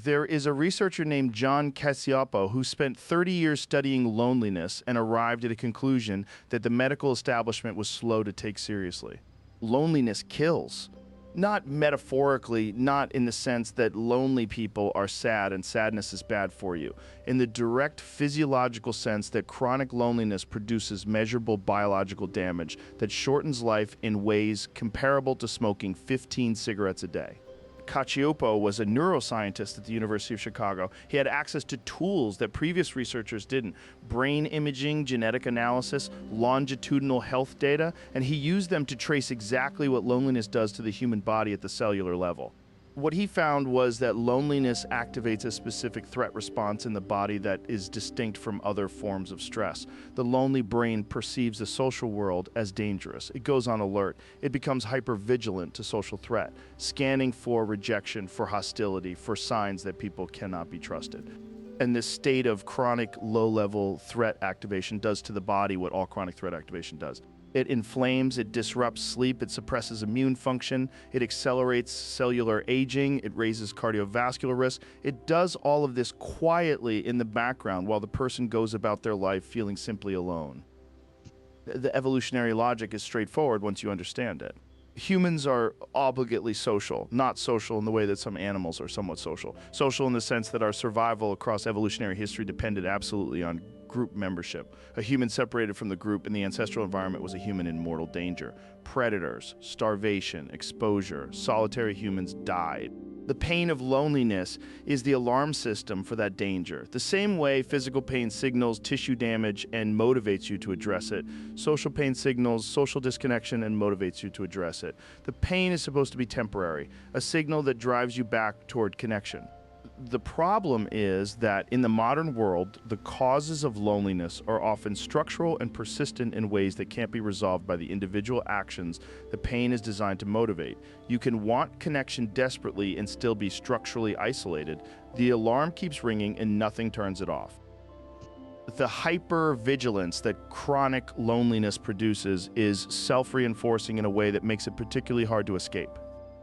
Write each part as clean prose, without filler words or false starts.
There is a researcher named John Cacioppo who spent 30 years studying loneliness and arrived at a conclusion that the medical establishment was slow to take seriously. Loneliness kills. Not metaphorically, not in the sense that lonely people are sad and sadness is bad for you. In the direct physiological sense that chronic loneliness produces measurable biological damage that shortens life in ways comparable to smoking 15 cigarettes a day. Cacioppo was a neuroscientist at the University of Chicago. He had access to tools that previous researchers didn't: brain imaging, genetic analysis, longitudinal health data, and he used them to trace exactly what loneliness does to the human body at the cellular level. What he found was that loneliness activates a specific threat response in the body that is distinct from other forms of stress. The lonely brain perceives the social world as dangerous. It goes on alert. It becomes hypervigilant to social threat, scanning for rejection, for hostility, for signs that people cannot be trusted. And this state of chronic low-level threat activation does to the body what all chronic threat activation does. It inflames, it disrupts sleep, it suppresses immune function, it accelerates cellular aging, it raises cardiovascular risk. It does all of this quietly in the background while the person goes about their life feeling simply alone. The evolutionary logic is straightforward once you understand it. Humans are obligately social, not social in the way that some animals are somewhat social. Social in the sense that our survival across evolutionary history depended absolutely on group membership. A human separated from the group in the ancestral environment was a human in mortal danger. Predators, starvation, exposure, solitary humans died. The pain of loneliness is the alarm system for that danger. The same way physical pain signals tissue damage and motivates you to address it, social pain signals social disconnection and motivates you to address it. The pain is supposed to be temporary, a signal that drives you back toward connection. The problem is that in the modern world, the causes of loneliness are often structural and persistent in ways that can't be resolved by the individual actions the pain is designed to motivate. You can want connection desperately and still be structurally isolated. The alarm keeps ringing and nothing turns it off. The hyper-vigilance that chronic loneliness produces is self-reinforcing in a way that makes it particularly hard to escape.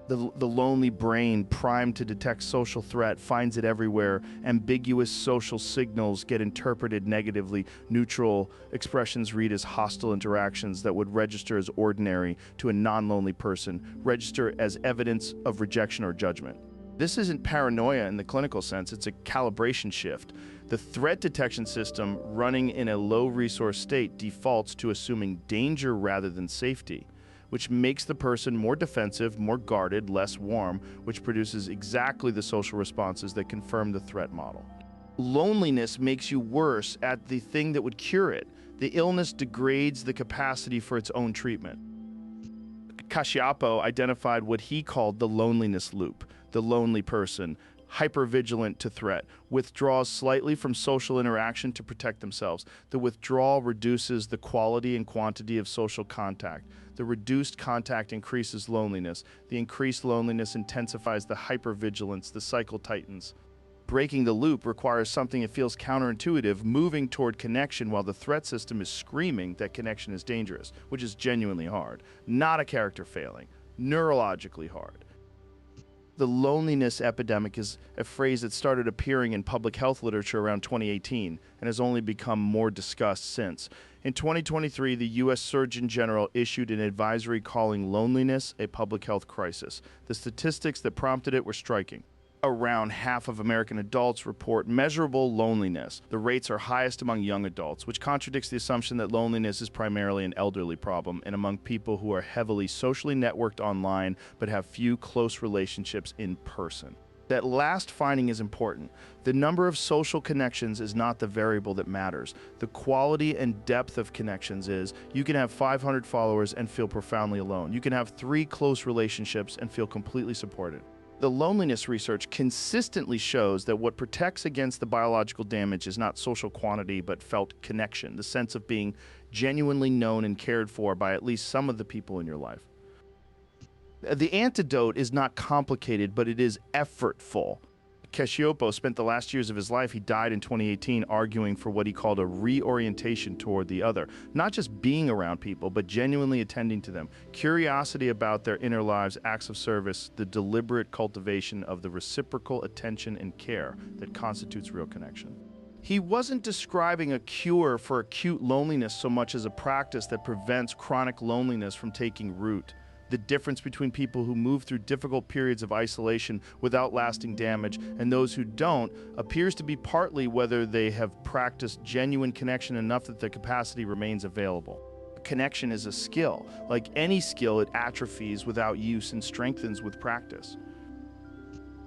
The lonely brain, primed to detect social threat, finds it everywhere. Ambiguous social signals get interpreted negatively. Neutral expressions read as hostile interactions that would register as ordinary to a non-lonely person, register as evidence of rejection or judgment. This isn't paranoia in the clinical sense, it's a calibration shift. The threat detection system running in a low-resource state defaults to assuming danger rather than safety, which makes the person more defensive, more guarded, less warm, which produces exactly the social responses that confirm the threat model. Loneliness makes you worse at the thing that would cure it. The illness degrades the capacity for its own treatment. Cacioppo identified what he called the loneliness loop. The lonely person, hypervigilant to threat, withdraws slightly from social interaction to protect themselves. The withdrawal reduces the quality and quantity of social contact. The reduced contact increases loneliness. The increased loneliness intensifies the hypervigilance. The cycle tightens. Breaking the loop requires something that feels counterintuitive, moving toward connection while the threat system is screaming that connection is dangerous, which is genuinely hard. Not a character failing. Neurologically hard. The loneliness epidemic is a phrase that started appearing in public health literature around 2018 and has only become more discussed since. In 2023, the U.S. Surgeon General issued an advisory calling loneliness a public health crisis. The statistics that prompted it were striking. Around half of American adults report measurable loneliness. The rates are highest among young adults, which contradicts the assumption that loneliness is primarily an elderly problem and among people who are heavily socially networked online but have few close relationships in person. That last finding is important. The number of social connections is not the variable that matters. The quality and depth of connections is. You can have 500 followers and feel profoundly alone. You can have 3 close relationships and feel completely supported. The loneliness research consistently shows that what protects against the biological damage is not social quantity, but felt connection, the sense of being genuinely known and cared for by at least some of the people in your life. The antidote is not complicated, but it is effortful. Cassioppo spent the last years of his life, he died in 2018, arguing for what he called a reorientation toward the other. Not just being around people, but genuinely attending to them. Curiosity about their inner lives, acts of service, the deliberate cultivation of the reciprocal attention and care that constitutes real connection. He wasn't describing a cure for acute loneliness so much as a practice that prevents chronic loneliness from taking root. The difference between people who move through difficult periods of isolation without lasting damage and those who don't appears to be partly whether they have practiced genuine connection enough that the capacity remains available. Connection is a skill. Like any skill, it atrophies without use and strengthens with practice.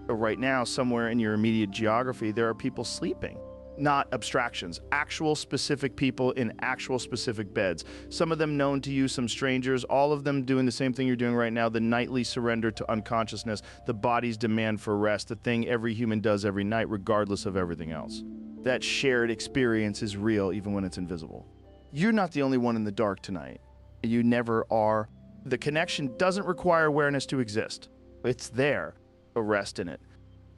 Right now, somewhere in your immediate geography, there are people sleeping. Not abstractions, actual specific people in actual specific beds. Some of them known to you, some strangers, all of them doing the same thing you're doing right now, the nightly surrender to unconsciousness, the body's demand for rest, the thing every human does every night regardless of everything else. That shared experience is real even when it's invisible. You're not the only one in the dark tonight. You never are. The connection doesn't require awareness to exist. It's there. Rest in it.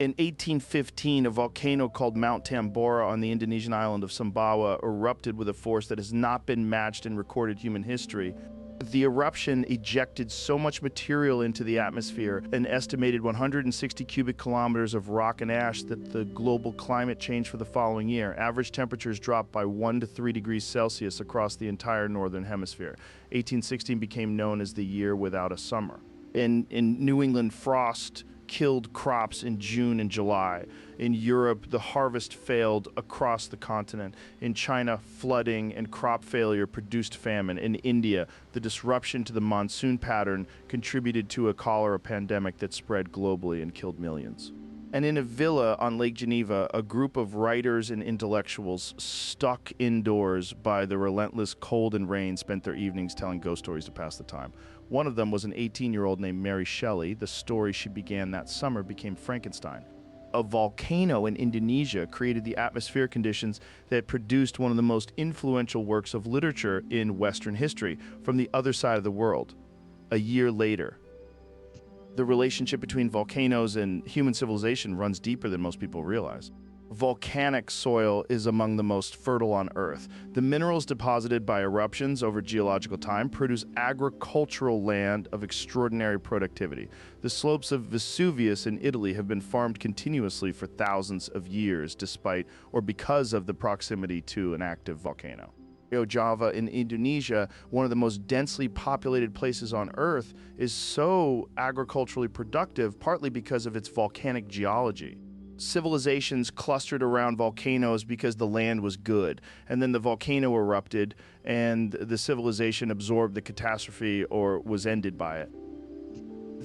In 1815, a volcano called Mount Tambora on the Indonesian island of Sumbawa erupted with a force that has not been matched in recorded human history. The eruption ejected so much material into the atmosphere, an estimated 160 cubic kilometers of rock and ash, that the global climate changed for the following year. Average temperatures dropped by 1 to 3 degrees Celsius across the entire northern hemisphere. 1816 became known as the year without a summer. In New England, frost killed crops in June and July. In Europe, the harvest failed across the continent. In China, flooding and crop failure produced famine. In India, the disruption to the monsoon pattern contributed to a cholera pandemic that spread globally and killed millions. And in a villa on Lake Geneva, a group of writers and intellectuals stuck indoors by the relentless cold and rain spent their evenings telling ghost stories to pass the time. One of them was an 18-year-old named Mary Shelley. The story she began that summer became Frankenstein. A volcano in Indonesia created the atmospheric conditions that produced one of the most influential works of literature in Western history, From the Other Side of the World. A year later, the relationship between volcanoes and human civilization runs deeper than most people realize. Volcanic soil is among the most fertile on Earth. The minerals deposited by eruptions over geological time produce agricultural land of extraordinary productivity. The slopes of Vesuvius in Italy have been farmed continuously for thousands of years, despite or because of the proximity to an active volcano. Java in Indonesia, one of the most densely populated places on Earth, is so agriculturally productive partly because of its volcanic geology. Civilizations clustered around volcanoes because the land was good, and then the volcano erupted and the civilization absorbed the catastrophe or was ended by it.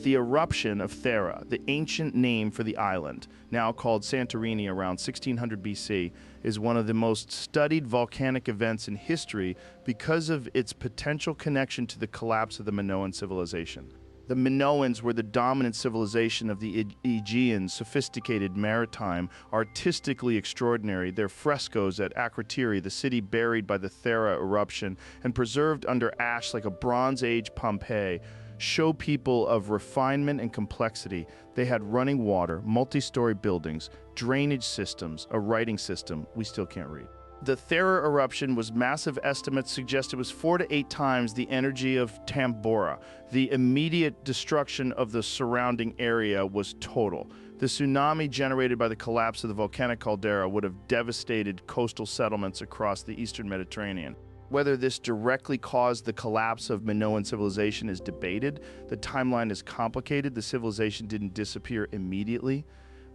The eruption of Thera, the ancient name for the island, now called Santorini around 1600 BC, is one of the most studied volcanic events in history because of its potential connection to the collapse of the Minoan civilization. The Minoans were the dominant civilization of the Aegean, sophisticated, maritime, artistically extraordinary. Their frescoes at Akrotiri, the city buried by the Thera eruption and preserved under ash like a Bronze Age Pompeii, show people of refinement and complexity. They had running water, multi-story buildings, drainage systems, a writing system we still can't read. The Thera eruption was massive. Estimates suggest it was 4 to 8 times the energy of Tambora. The immediate destruction of the surrounding area was total. The tsunami generated by the collapse of the volcanic caldera would have devastated coastal settlements across the eastern Mediterranean. Whether this directly caused the collapse of Minoan civilization is debated. The timeline is complicated. The civilization didn't disappear immediately.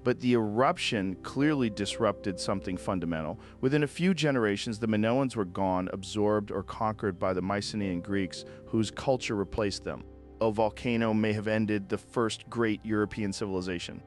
But the eruption clearly disrupted something fundamental. Within a few generations, the Minoans were gone, absorbed or conquered by the Mycenaean Greeks, whose culture replaced them. A volcano may have ended the first great European civilization.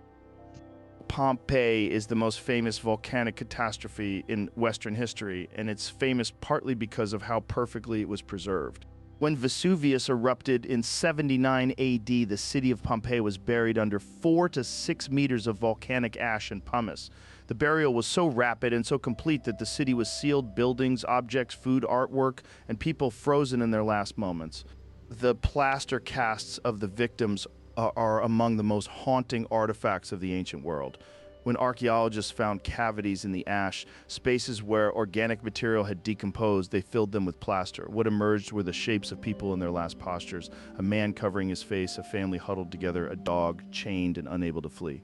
Pompeii is the most famous volcanic catastrophe in Western history, and it's famous partly because of how perfectly it was preserved. When Vesuvius erupted in 79 AD, the city of Pompeii was buried under 4 to 6 meters of volcanic ash and pumice. The burial was so rapid and so complete that the city was sealed, buildings, objects, food, artwork, and people frozen in their last moments. The plaster casts of the victims are among the most haunting artifacts of the ancient world. When archaeologists found cavities in the ash, spaces where organic material had decomposed, they filled them with plaster. What emerged were the shapes of people in their last postures: a man covering his face, a family huddled together, a dog chained and unable to flee.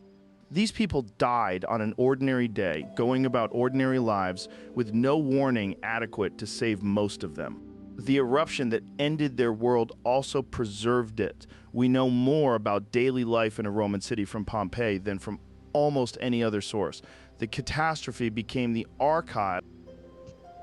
These people died on an ordinary day, going about ordinary lives with no warning adequate to save most of them. The eruption that ended their world also preserved it. We know more about daily life in a Roman city from Pompeii than from almost any other source. The catastrophe became the archive.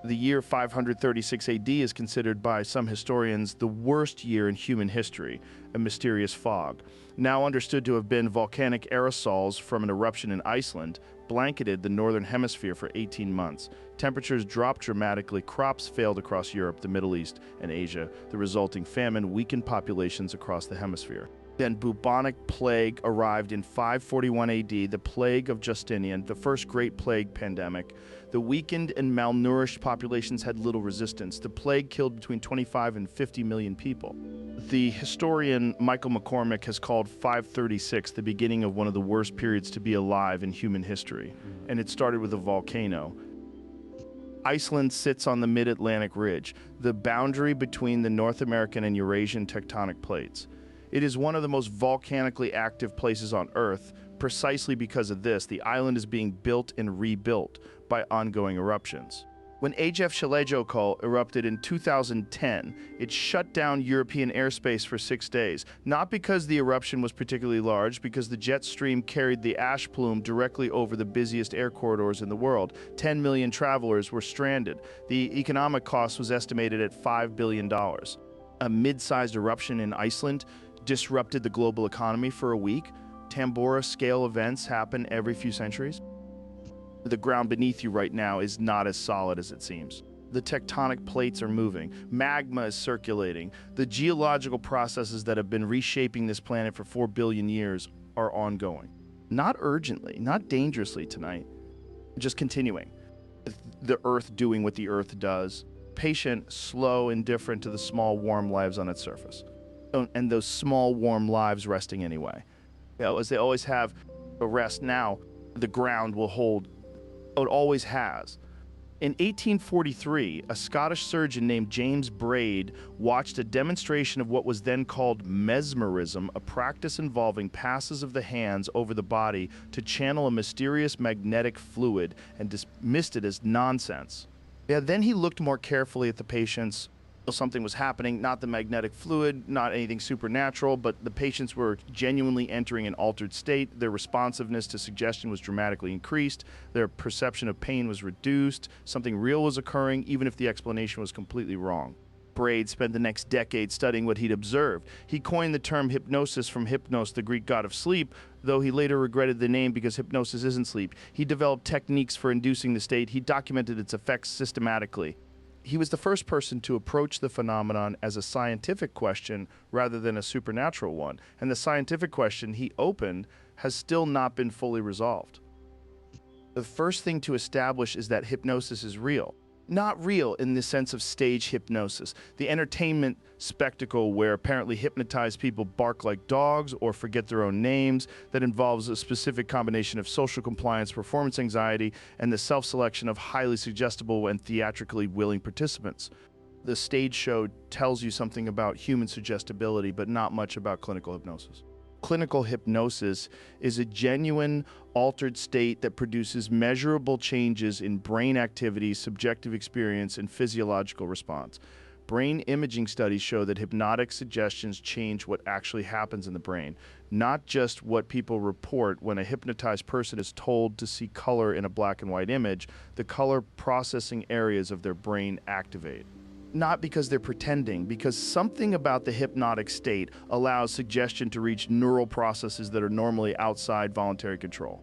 The year 536 AD is considered by some historians the worst year in human history, a mysterious fog, now understood to have been volcanic aerosols from an eruption in Iceland, blanketed the northern hemisphere for 18 months. Temperatures dropped dramatically, crops failed across Europe, the Middle East, and Asia. The resulting famine weakened populations across the hemisphere. Then bubonic plague arrived in 541 AD, the plague of Justinian, the first great plague pandemic. The weakened and malnourished populations had little resistance. The plague killed between 25 and 50 million people. The historian Michael McCormick has called 536 the beginning of one of the worst periods to be alive in human history, and it started with a volcano. Iceland sits on the mid-Atlantic ridge, the boundary between the North American and Eurasian tectonic plates. It is one of the most volcanically active places on Earth. Precisely because of this, the island is being built and rebuilt by ongoing eruptions. When Eyjafjallajökull erupted in 2010, it shut down European airspace for 6 days, not because the eruption was particularly large, because the jet stream carried the ash plume directly over the busiest air corridors in the world. 10 million travelers were stranded. The economic cost was estimated at $5 billion. A mid-sized eruption in Iceland disrupted the global economy for a week. Tambora-scale events happen every few centuries. The ground beneath you right now is not as solid as it seems. The tectonic plates are moving. Magma is circulating. The geological processes that have been reshaping this planet for 4 billion years are ongoing. Not urgently, not dangerously tonight, just continuing. The Earth doing what the Earth does. Patient, slow, indifferent to the small, warm lives on its surface. And those small, warm lives resting anyway. As they always have a rest now, the ground will hold. It always has. In 1843, a Scottish surgeon named James Braid watched a demonstration of what was then called mesmerism, a practice involving passes of the hands over the body to channel a mysterious magnetic fluid, and dismissed it as nonsense. Then he looked more carefully at the patients. Something was happening, not the magnetic fluid, not anything supernatural, but the patients were genuinely entering an altered state. Their responsiveness to suggestion was dramatically increased. Their perception of pain was reduced. Something real was occurring, even if the explanation was completely wrong. Braid spent the next decade studying what he'd observed. He coined the term hypnosis from hypnos, the Greek god of sleep, though he later regretted the name because hypnosis isn't sleep. He developed techniques for inducing the state. He documented its effects systematically. He was the first person to approach the phenomenon as a scientific question rather than a supernatural one, and the scientific question he opened has still not been fully resolved. The first thing to establish is that hypnosis is real. Not real in the sense of stage hypnosis, the entertainment spectacle where apparently hypnotized people bark like dogs or forget their own names, that involves a specific combination of social compliance, performance anxiety, and the self-selection of highly suggestible and theatrically willing participants. The stage show tells you something about human suggestibility, but not much about clinical hypnosis. Clinical hypnosis is a genuine, altered state that produces measurable changes in brain activity, subjective experience, and physiological response. Brain imaging studies show that hypnotic suggestions change what actually happens in the brain, not just what people report. When a hypnotized person is told to see color in a black and white image, the color processing areas of their brain activate. Not because they're pretending, because something about the hypnotic state allows suggestion to reach neural processes that are normally outside voluntary control.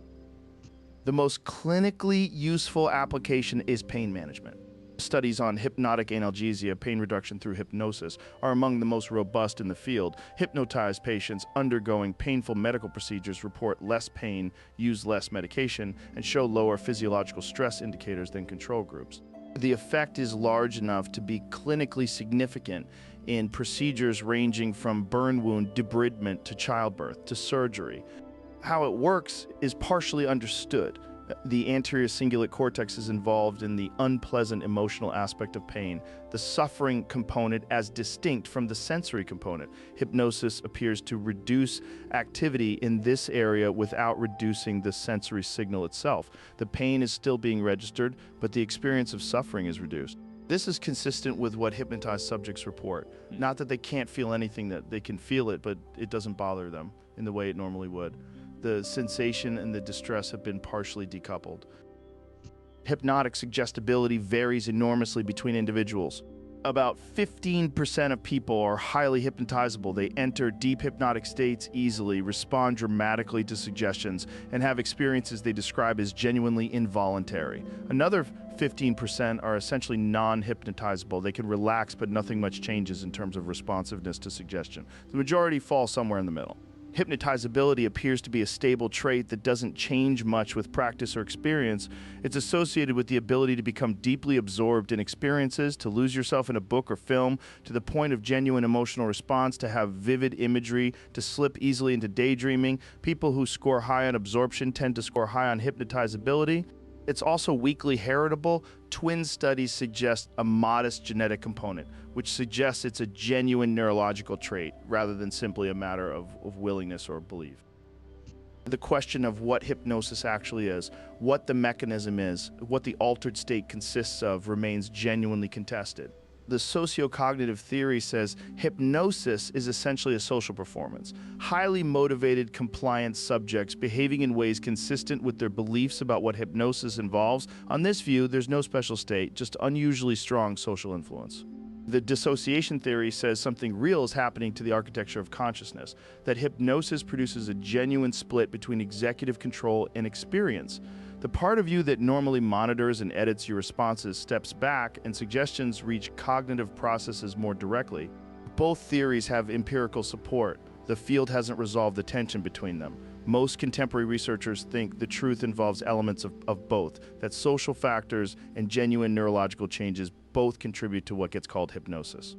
The most clinically useful application is pain management. Studies on hypnotic analgesia, pain reduction through hypnosis, are among the most robust in the field. Hypnotized patients undergoing painful medical procedures report less pain, use less medication, and show lower physiological stress indicators than control groups. The effect is large enough to be clinically significant in procedures ranging from burn wound debridement to childbirth to surgery. How it works is partially understood. The anterior cingulate cortex is involved in the unpleasant emotional aspect of pain, the suffering component as distinct from the sensory component. Hypnosis appears to reduce activity in this area without reducing the sensory signal itself. The pain is still being registered, but the experience of suffering is reduced. This is consistent with what hypnotized subjects report. Not that they can't feel anything, that they can feel it, but it doesn't bother them in the way it normally would. The sensation and the distress have been partially decoupled. Hypnotic suggestibility varies enormously between individuals. About 15% of people are highly hypnotizable. They enter deep hypnotic states easily, respond dramatically to suggestions, and have experiences they describe as genuinely involuntary. Another 15% are essentially non-hypnotizable. They can relax, but nothing much changes in terms of responsiveness to suggestion. The majority fall somewhere in the middle. Hypnotizability appears to be a stable trait that doesn't change much with practice or experience. It's associated with the ability to become deeply absorbed in experiences, to lose yourself in a book or film, to the point of genuine emotional response, to have vivid imagery, to slip easily into daydreaming. People who score high on absorption tend to score high on hypnotizability. It's also weakly heritable. Twin studies suggest a modest genetic component, which suggests it's a genuine neurological trait rather than simply a matter of willingness or belief. The question of what hypnosis actually is, what the mechanism is, what the altered state consists of remains genuinely contested. The sociocognitive theory says hypnosis is essentially a social performance. Highly motivated, compliant subjects behaving in ways consistent with their beliefs about what hypnosis involves. On this view, there's no special state, just unusually strong social influence. The dissociation theory says something real is happening to the architecture of consciousness, that hypnosis produces a genuine split between executive control and experience. The part of you that normally monitors and edits your responses steps back, and suggestions reach cognitive processes more directly. Both theories have empirical support. The field hasn't resolved the tension between them. Most contemporary researchers think the truth involves elements of both, that social factors and genuine neurological changes both contribute to what gets called hypnosis.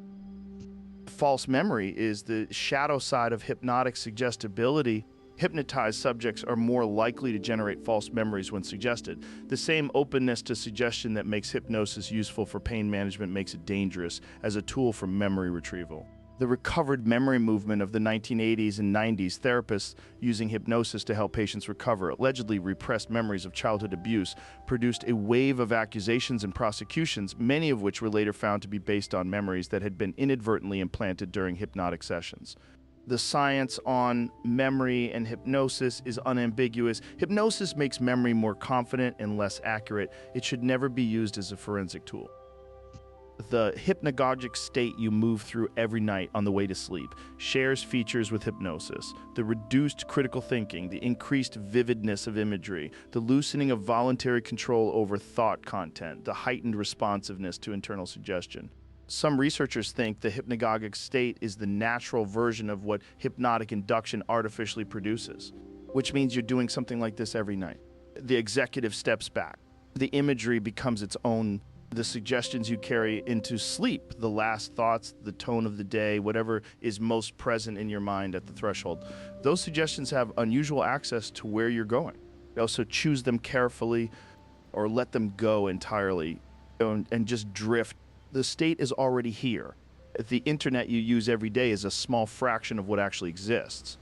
False memory is the shadow side of hypnotic suggestibility. Hypnotized subjects are more likely to generate false memories when suggested. The same openness to suggestion that makes hypnosis useful for pain management makes it dangerous as a tool for memory retrieval. The recovered memory movement of the 1980s and 90s, therapists using hypnosis to help patients recover allegedly repressed memories of childhood abuse, produced a wave of accusations and prosecutions, many of which were later found to be based on memories that had been inadvertently implanted during hypnotic sessions. The science on memory and hypnosis is unambiguous. Hypnosis makes memory more confident and less accurate. It should never be used as a forensic tool. The hypnagogic state you move through every night on the way to sleep shares features with hypnosis. The reduced critical thinking, the increased vividness of imagery, the loosening of voluntary control over thought content, the heightened responsiveness to internal suggestion. Some researchers think the hypnagogic state is the natural version of what hypnotic induction artificially produces, which means you're doing something like this every night. The executive steps back. The imagery becomes its own. The suggestions you carry into sleep, the last thoughts, the tone of the day, whatever is most present in your mind at the threshold, those suggestions have unusual access to where you're going. You also choose them carefully or let them go entirely and just drift. The state is already here. The internet you use every day is a small fraction of what actually exists.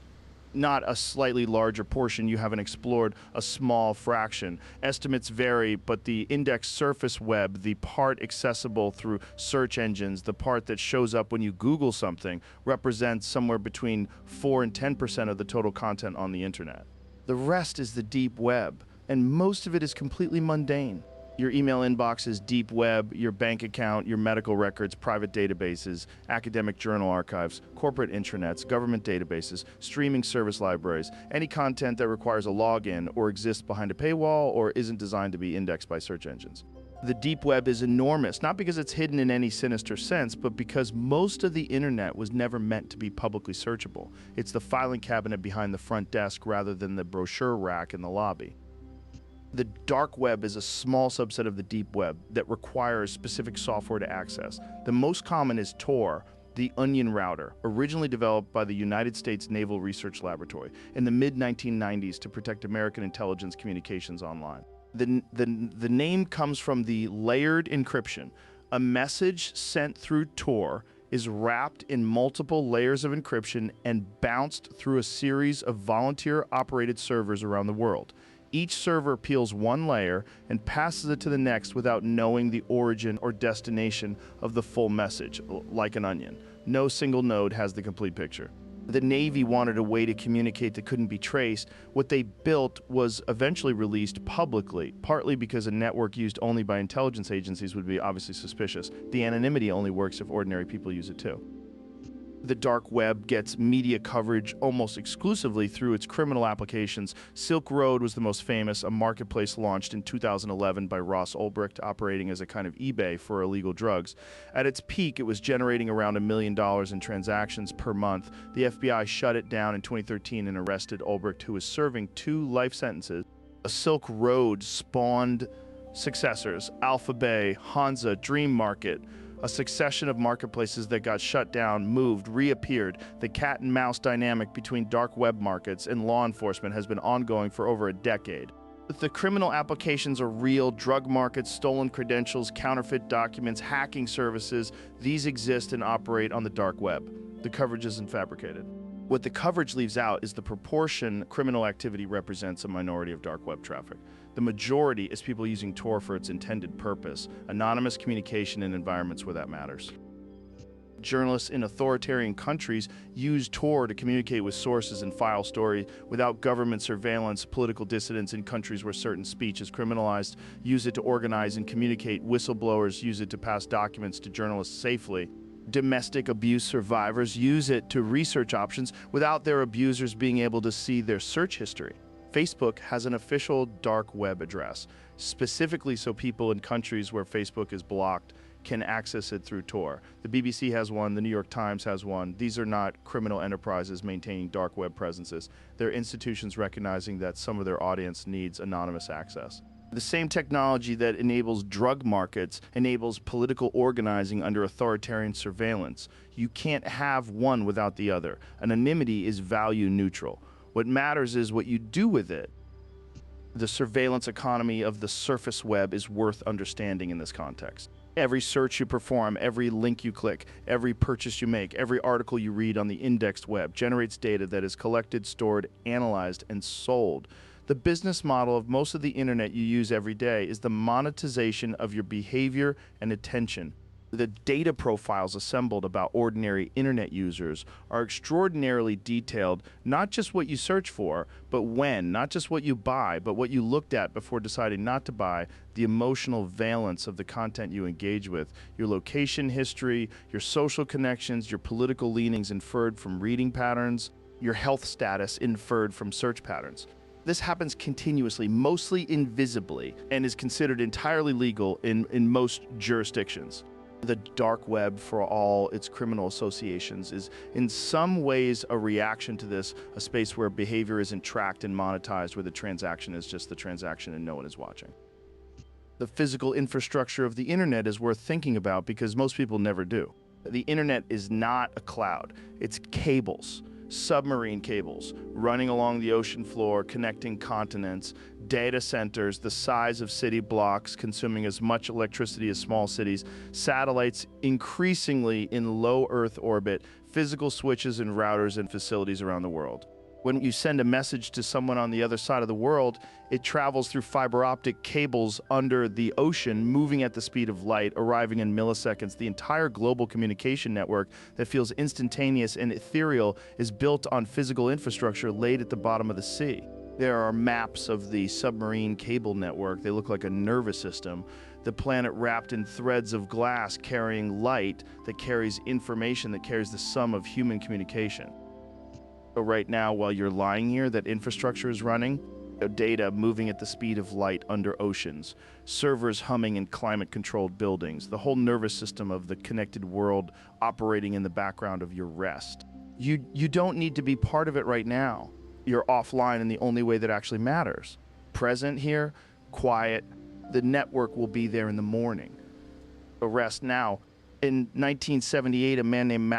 Not a slightly larger portion you haven't explored, a small fraction. Estimates vary, but the index surface web, the part accessible through search engines, the part that shows up when you Google something, represents somewhere between 4 and 10% of the total content on the internet. The rest is the deep web, and most of it is completely mundane. Your email inbox is deep web, your bank account, your medical records, private databases, academic journal archives, corporate intranets, government databases, streaming service libraries, any content that requires a login or exists behind a paywall or isn't designed to be indexed by search engines. The deep web is enormous, not because it's hidden in any sinister sense, but because most of the internet was never meant to be publicly searchable. It's the filing cabinet behind the front desk rather than the brochure rack in the lobby. The dark web is a small subset of the deep web that requires specific software to access. The most common is Tor, The Onion router, originally developed by the United States Naval Research Laboratory in the mid-1990s to protect American intelligence communications online. The name comes from the layered encryption. A message sent through Tor is wrapped in multiple layers of encryption and bounced through a series of volunteer-operated servers around the world. Each server peels one layer and passes it to the next without knowing the origin or destination of the full message, like an onion. No single node has the complete picture. The Navy wanted a way to communicate that couldn't be traced. What they built was eventually released publicly, partly because a network used only by intelligence agencies would be obviously suspicious. The anonymity only works if ordinary people use it too. The dark web gets media coverage almost exclusively through its criminal applications. Silk Road was the most famous, a marketplace launched in 2011 by Ross Ulbricht, operating as a kind of eBay for illegal drugs. At its peak, it was generating around $1 million in transactions per month. The FBI shut it down in 2013 and arrested Ulbricht, who was serving 2 life sentences. A Silk Road spawned successors: Alpha Bay, Hansa, Dream Market, a succession of marketplaces that got shut down, moved, reappeared. The cat and mouse dynamic between dark web markets and law enforcement has been ongoing for over a decade. The criminal applications are real: drug markets, stolen credentials, counterfeit documents, hacking services. These exist and operate on the dark web. The coverage isn't fabricated. What the coverage leaves out is the proportion criminal activity represents a minority of dark web traffic. The majority is people using Tor for its intended purpose, anonymous communication in environments where that matters. Journalists in authoritarian countries use Tor to communicate with sources and file stories without government surveillance. Political dissidents in countries where certain speech is criminalized use it to organize and communicate. Whistleblowers use it to pass documents to journalists safely. Domestic abuse survivors use it to research options without their abusers being able to see their search history. Facebook has an official dark web address, specifically so people in countries where Facebook is blocked can access it through Tor. The BBC has one, the New York Times has one. These are not criminal enterprises maintaining dark web presences. They're institutions recognizing that some of their audience needs anonymous access. The same technology that enables drug markets enables political organizing under authoritarian surveillance. You can't have one without the other. Anonymity is value neutral. What matters is what you do with it. The surveillance economy of the surface web is worth understanding in this context. Every search you perform, every link you click, every purchase you make, every article you read on the indexed web generates data that is collected, stored, analyzed, and sold. The business model of most of the internet you use every day is the monetization of your behavior and attention. The data profiles assembled about ordinary internet users are extraordinarily detailed, not just what you search for, but when, not just what you buy, but what you looked at before deciding not to buy, the emotional valence of the content you engage with, your location history, your social connections, your political leanings inferred from reading patterns, your health status inferred from search patterns. This happens continuously, mostly invisibly, and is considered entirely legal in most jurisdictions. The dark web, for all its criminal associations, is in some ways a reaction to this, a space where behavior isn't tracked and monetized, where the transaction is just the transaction and no one is watching. The physical infrastructure of the internet is worth thinking about because most people never do. The internet is not a cloud, it's cables. Submarine cables running along the ocean floor, connecting continents, data centers the size of city blocks, consuming as much electricity as small cities, satellites increasingly in low Earth orbit, physical switches and routers in facilities around the world. When you send a message to someone on the other side of the world, it travels through fiber optic cables under the ocean, moving at the speed of light, arriving in milliseconds. The entire global communication network that feels instantaneous and ethereal is built on physical infrastructure laid at the bottom of the sea. There are maps of the submarine cable network. They look like a nervous system. The planet wrapped in threads of glass carrying light that carries information that carries the sum of human communication. So right now, while you're lying here, that infrastructure is running, data moving at the speed of light under oceans, servers humming in climate-controlled buildings, the whole nervous system of the connected world operating in the background of your rest. You don't need to be part of it right now. You're offline in the only way that actually matters. Present here, quiet, the network will be there in the morning. So rest now. In 1978, a man named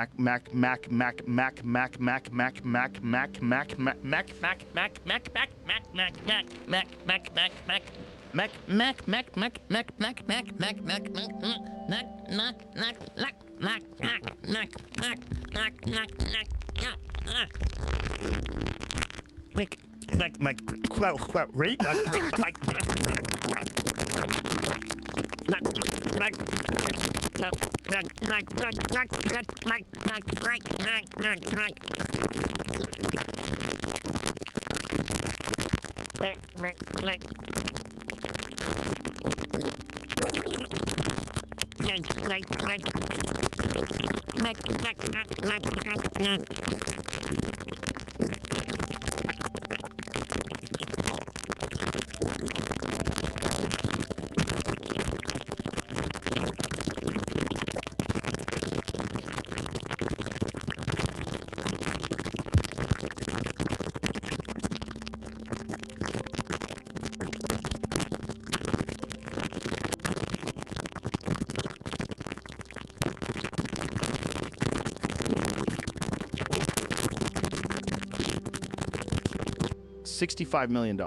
$65 million.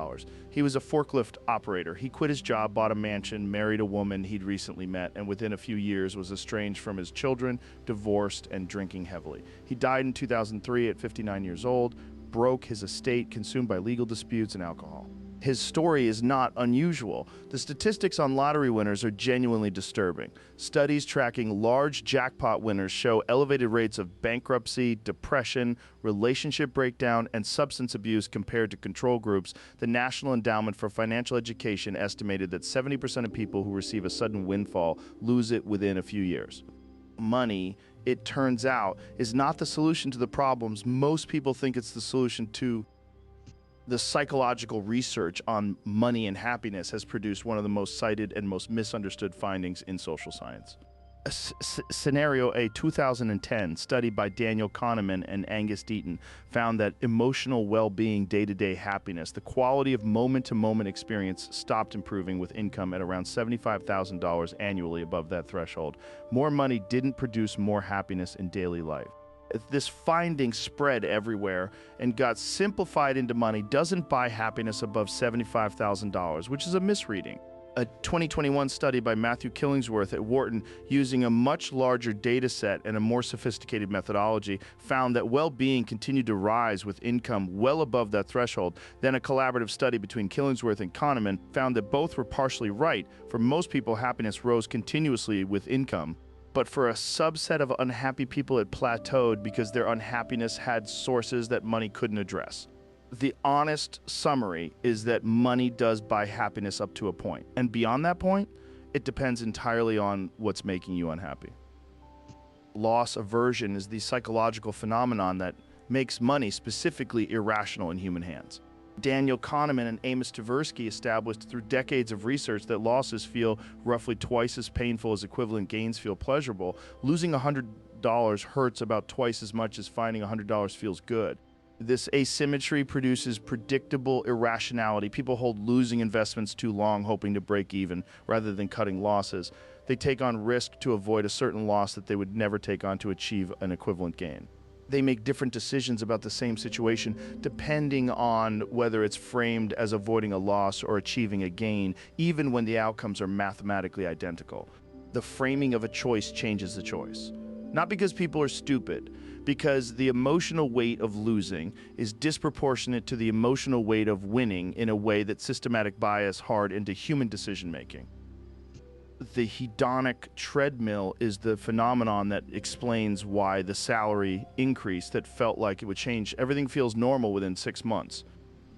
He was a forklift operator. He quit his job, bought a mansion, married a woman he'd recently met, and within a few years was estranged from his children, divorced, and drinking heavily. He died in 2003 at 59 years old, broke, his estate consumed by legal disputes and alcohol. His story is not unusual. The statistics on lottery winners are genuinely disturbing. Studies tracking large jackpot winners show elevated rates of bankruptcy, depression, relationship breakdown, and substance abuse compared to control groups. The National Endowment for Financial Education estimated that 70% of people who receive a sudden windfall lose it within a few years. Money, it turns out, is not the solution to the problems. Most people think it's the solution to the psychological research on money and happiness has produced one of the most cited and most misunderstood findings in social science. Scenario A 2010 study by Daniel Kahneman and Angus Deaton found that emotional well-being, day-to-day happiness, the quality of moment-to-moment experience stopped improving with income at around $75,000 annually above that threshold. More money didn't produce more happiness in daily life. This finding spread everywhere and got simplified into money doesn't buy happiness above $75,000, which is a misreading. A 2021 study by Matthew Killingsworth at Wharton, using a much larger data set and a more sophisticated methodology, found that well-being continued to rise with income well above that threshold. Then a collaborative study between Killingsworth and Kahneman found that both were partially right. For most people, happiness rose continuously with income. But for a subset of unhappy people, it plateaued because their unhappiness had sources that money couldn't address. The honest summary is that money does buy happiness up to a point. And beyond that point, it depends entirely on what's making you unhappy. Loss aversion is the psychological phenomenon that makes money specifically irrational in human hands. Daniel Kahneman and Amos Tversky established through decades of research that losses feel roughly twice as painful as equivalent gains feel pleasurable. Losing $100 hurts about twice as much as finding $100 feels good. This asymmetry produces predictable irrationality. People hold losing investments too long, hoping to break even rather than cutting losses. They take on risk to avoid a certain loss that they would never take on to achieve an equivalent gain. They make different decisions about the same situation depending on whether it's framed as avoiding a loss or achieving a gain, even when the outcomes are mathematically identical. The framing of a choice changes the choice. Not because people are stupid, because the emotional weight of losing is disproportionate to the emotional weight of winning in a way that systematic bias hard into human decision-making. The hedonic treadmill is the phenomenon that explains why the salary increase that felt like it would change. Everything feels normal within 6 months.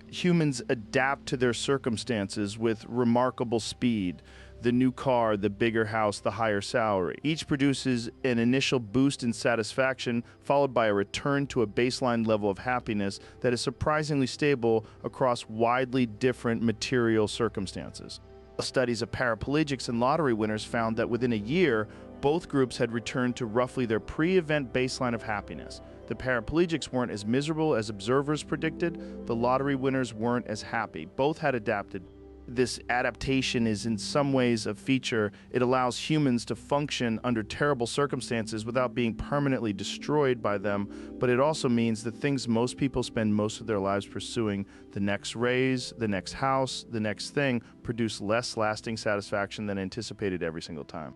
Humans adapt to their circumstances with remarkable speed. The new car, the bigger house, the higher salary. Each produces an initial boost in satisfaction, followed by a return to a baseline level of happiness that is surprisingly stable across widely different material circumstances. Studies of paraplegics and lottery winners found that within a year, both groups had returned to roughly their pre-event baseline of happiness. The paraplegics weren't as miserable as observers predicted. The lottery winners weren't as happy. Both had adapted. This adaptation is in some ways a feature. It allows humans to function under terrible circumstances without being permanently destroyed by them, but it also means that things most people spend most of their lives pursuing, the next raise, the next house, the next thing, produce less lasting satisfaction than anticipated every single time.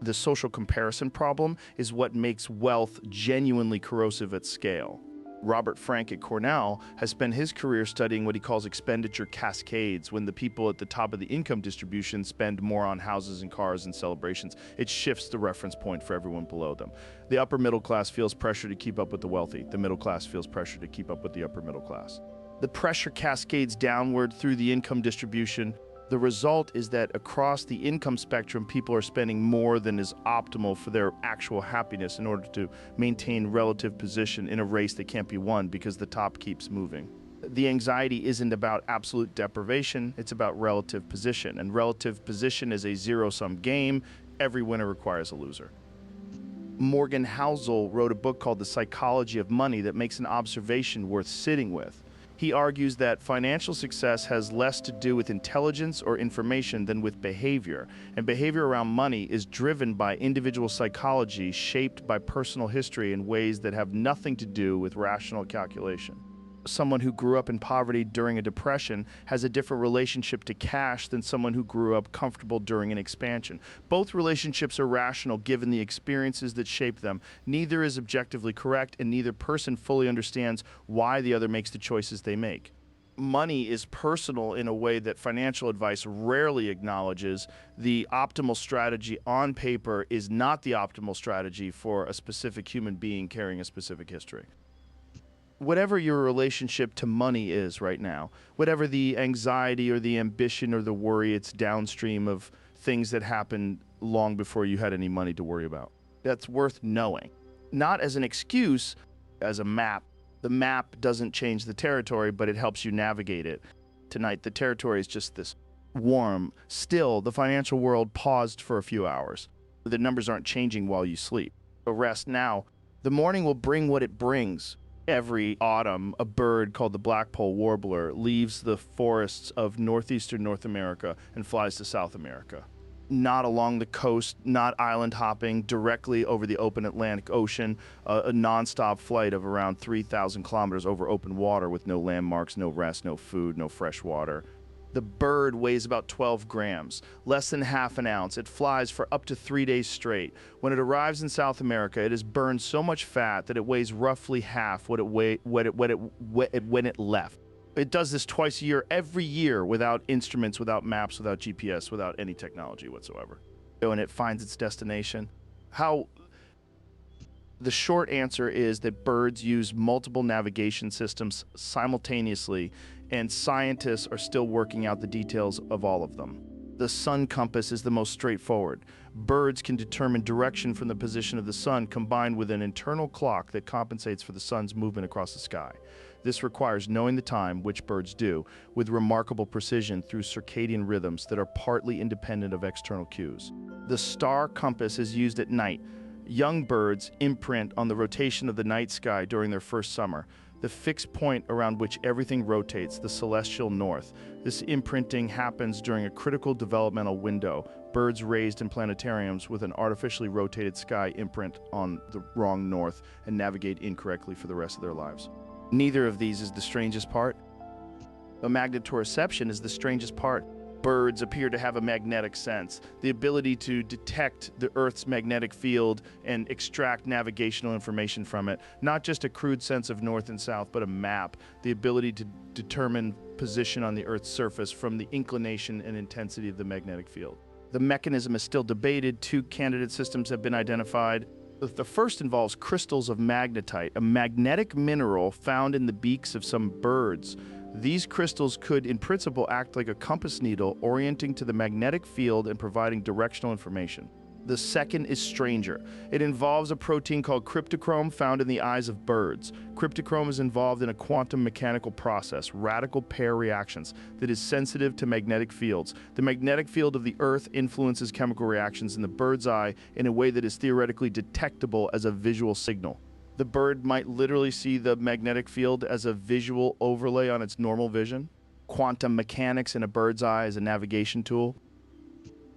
The social comparison problem is what makes wealth genuinely corrosive at scale. Robert Frank at Cornell has spent his career studying what he calls expenditure cascades, when the people at the top of the income distribution spend more on houses and cars and celebrations. It shifts the reference point for everyone below them. The upper middle class feels pressure to keep up with the wealthy. The middle class feels pressure to keep up with the upper middle class. The pressure cascades downward through the income distribution. The result is that across the income spectrum, people are spending more than is optimal for their actual happiness in order to maintain relative position in a race that can't be won because the top keeps moving. The anxiety isn't about absolute deprivation, it's about relative position. And relative position is a zero-sum game. Every winner requires a loser. Morgan Housel wrote a book called The Psychology of Money that makes an observation worth sitting with. He argues that financial success has less to do with intelligence or information than with behavior, and behavior around money is driven by individual psychology shaped by personal history in ways that have nothing to do with rational calculation. Someone who grew up in poverty during a depression has a different relationship to cash than someone who grew up comfortable during an expansion. Both relationships are rational given the experiences that shape them. Neither is objectively correct, and neither person fully understands why the other makes the choices they make. Money is personal in a way that financial advice rarely acknowledges. The optimal strategy on paper is not the optimal strategy for a specific human being carrying a specific history. Whatever your relationship to money is right now, whatever the anxiety or the ambition or the worry, it's downstream of things that happened long before you had any money to worry about. That's worth knowing. Not as an excuse, as a map. The map doesn't change the territory, but it helps you navigate it. Tonight, the territory is just this warm. Still, the financial world paused for a few hours. The numbers aren't changing while you sleep. So rest now. The morning will bring what it brings. Every autumn, a bird called the blackpoll warbler leaves the forests of northeastern North America and flies to South America. Not along the coast, not island hopping, directly over the open Atlantic Ocean, a nonstop flight of around 3,000 kilometers over open water with no landmarks, no rest, no food, no fresh water. The bird weighs about 12 grams, less than half an ounce. It flies for up to 3 days straight. When it arrives in South America, it has burned so much fat that it weighs roughly half what when it left. It does this twice a year, every year, without instruments, without maps, without GPS, without any technology whatsoever. And it finds its destination. The short answer is that birds use multiple navigation systems simultaneously, and scientists are still working out the details of all of them. The sun compass is the most straightforward. Birds can determine direction from the position of the sun combined with an internal clock that compensates for the sun's movement across the sky. This requires knowing the time, which birds do, with remarkable precision through circadian rhythms that are partly independent of external cues. The star compass is used at night. Young birds imprint on the rotation of the night sky during their first summer, the fixed point around which everything rotates, the celestial north. This imprinting happens during a critical developmental window. Birds raised in planetariums with an artificially rotated sky imprint on the wrong north and navigate incorrectly for the rest of their lives. Neither of these is the strangest part. A magnetoreception is the strangest part. Birds appear to have a magnetic sense, the ability to detect the Earth's magnetic field and extract navigational information from it. Not just a crude sense of north and south, but a map, the ability to determine position on the Earth's surface from the inclination and intensity of the magnetic field. The mechanism is still debated. 2 candidate systems have been identified. The first involves crystals of magnetite, a magnetic mineral found in the beaks of some birds. These crystals could, in principle, act like a compass needle, orienting to the magnetic field and providing directional information. The second is stranger. It involves a protein called cryptochrome found in the eyes of birds. Cryptochrome is involved in a quantum mechanical process, radical pair reactions, that is sensitive to magnetic fields. The magnetic field of the Earth influences chemical reactions in the bird's eye in a way that is theoretically detectable as a visual signal. The bird might literally see the magnetic field as a visual overlay on its normal vision. quantum mechanics in a bird's eye as a navigation tool.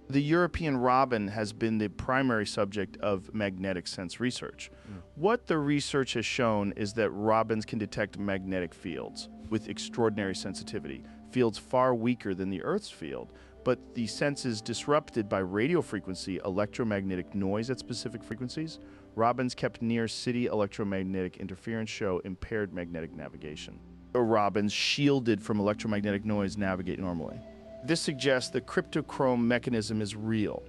The European robin has been the primary subject of magnetic sense research. What the research has shown is that robins can detect magnetic fields with extraordinary sensitivity, fields far weaker than the Earth's field, but the sense is disrupted by radio frequency electromagnetic noise at specific frequencies. Robins kept near city electromagnetic interference show impaired magnetic navigation. Robins shielded from electromagnetic noise navigate normally. This suggests the cryptochrome mechanism is real.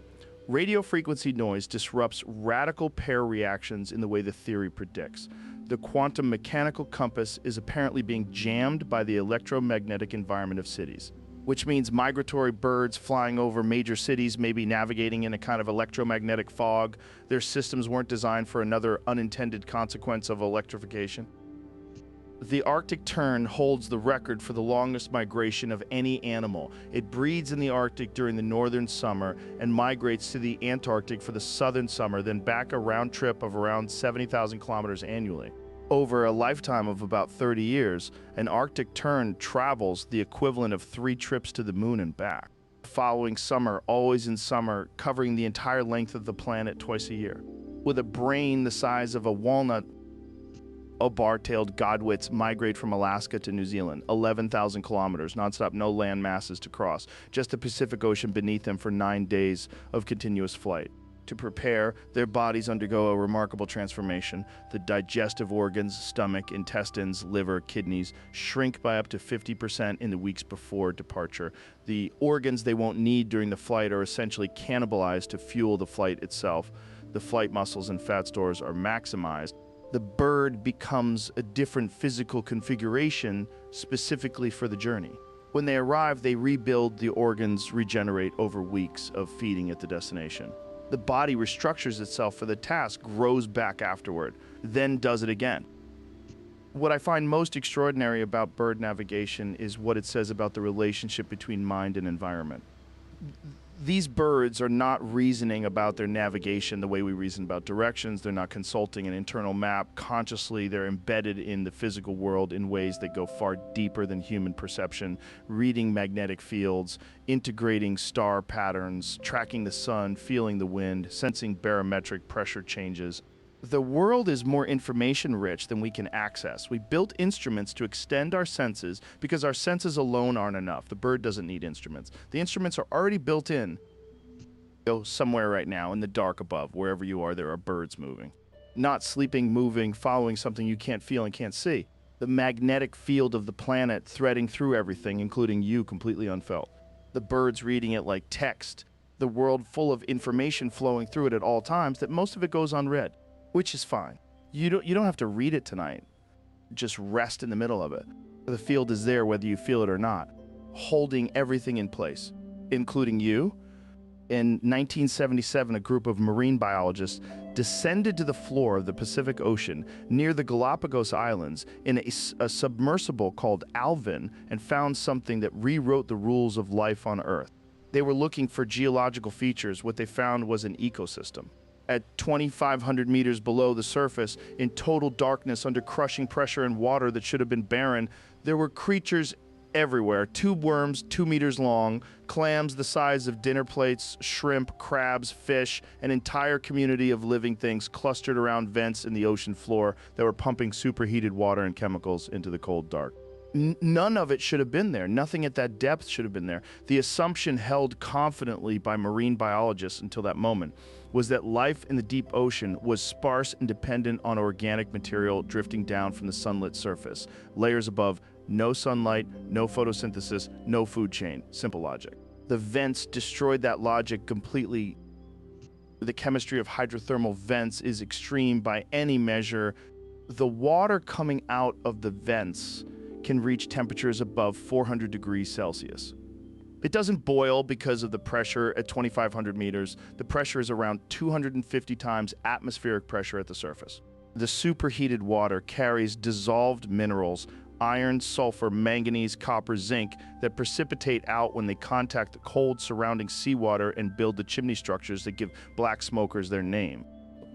Radio frequency noise disrupts radical pair reactions in the way the theory predicts. The quantum mechanical compass is apparently being jammed by the electromagnetic environment of cities, which means migratory birds flying over major cities may be navigating in a kind of electromagnetic fog. Their systems weren't designed for another unintended consequence of electrification. The Arctic tern holds the record for the longest migration of any animal. It breeds in the Arctic during the northern summer and migrates to the Antarctic for the southern summer, then back a round trip of around 70,000 kilometers annually. Over a lifetime of about 30 years, an Arctic tern travels the equivalent of 3 trips to the moon and back. Following summer, always in summer, covering the entire length of the planet twice a year. With a brain the size of a walnut, bar-tailed godwits migrate from Alaska to New Zealand, 11,000 kilometers, nonstop, no land masses to cross, just the Pacific Ocean beneath them for 9 days of continuous flight. To prepare, their bodies undergo a remarkable transformation. The digestive organs, stomach, intestines, liver, kidneys, shrink by up to 50% in the weeks before departure. The organs they won't need during the flight are essentially cannibalized to fuel the flight itself. The flight muscles and fat stores are maximized. The bird becomes a different physical configuration specifically for the journey. When they arrive, they rebuild, the organs regenerate over weeks of feeding at the destination. The body restructures itself for the task, grows back afterward, then does it again. What I find most extraordinary about bird navigation is what it says about the relationship between mind and environment. These birds are not reasoning about their navigation the way we reason about directions. They're not consulting an internal map consciously. They're embedded in the physical world in ways that go far deeper than human perception, reading magnetic fields, integrating star patterns, tracking the sun, feeling the wind, sensing barometric pressure changes. The world is more information-rich than we can access. We built instruments to extend our senses because our senses alone aren't enough. The bird doesn't need instruments. The instruments are already built in. Go somewhere right now in the dark above, wherever you are, there are birds moving. Not sleeping, moving, following something you can't feel and can't see. The magnetic field of the planet threading through everything, including you, completely unfelt. The birds reading it like text. The world full of information flowing through it at all times that most of it goes unread. Which is fine. You don't have to read it tonight. Just rest in the middle of it. The field is there whether you feel it or not, holding everything in place, including you. In 1977, a group of marine biologists descended to the floor of the Pacific Ocean near the Galapagos Islands in a submersible called Alvin and found something that rewrote the rules of life on Earth. They were looking for geological features. What they found was an ecosystem. At 2,500 meters below the surface, in total darkness under crushing pressure and water that should have been barren, there were creatures everywhere. Tube worms 2 meters long, clams the size of dinner plates, shrimp, crabs, fish, an entire community of living things clustered around vents in the ocean floor that were pumping superheated water and chemicals into the cold dark. None of it should have been there. Nothing at that depth should have been there. The assumption held confidently by marine biologists until that moment was that life in the deep ocean was sparse and dependent on organic material drifting down from the sunlit surface. Layers above, no sunlight, no photosynthesis, no food chain. Simple logic. The vents destroyed that logic completely. The chemistry of hydrothermal vents is extreme by any measure. The water coming out of the vents can reach temperatures above 400 degrees Celsius. It doesn't boil because of the pressure at 2,500 meters. The pressure is around 250 times atmospheric pressure at the surface. The superheated water carries dissolved minerals, iron, sulfur, manganese, copper, zinc, that precipitate out when they contact the cold surrounding seawater and build the chimney structures that give black smokers their name.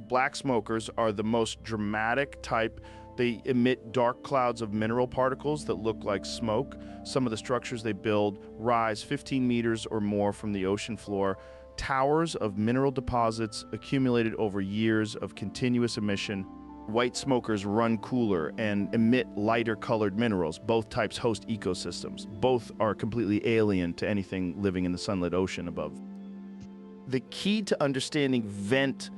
Black smokers are the most dramatic type They emit dark clouds of mineral particles that look like smoke. Some of the structures they build rise 15 meters or more from the ocean floor. Towers of mineral deposits accumulated over years of continuous emission. White smokers run cooler and emit lighter colored minerals. Both types host ecosystems. Both are completely alien to anything living in the sunlit ocean above. The key to understanding vent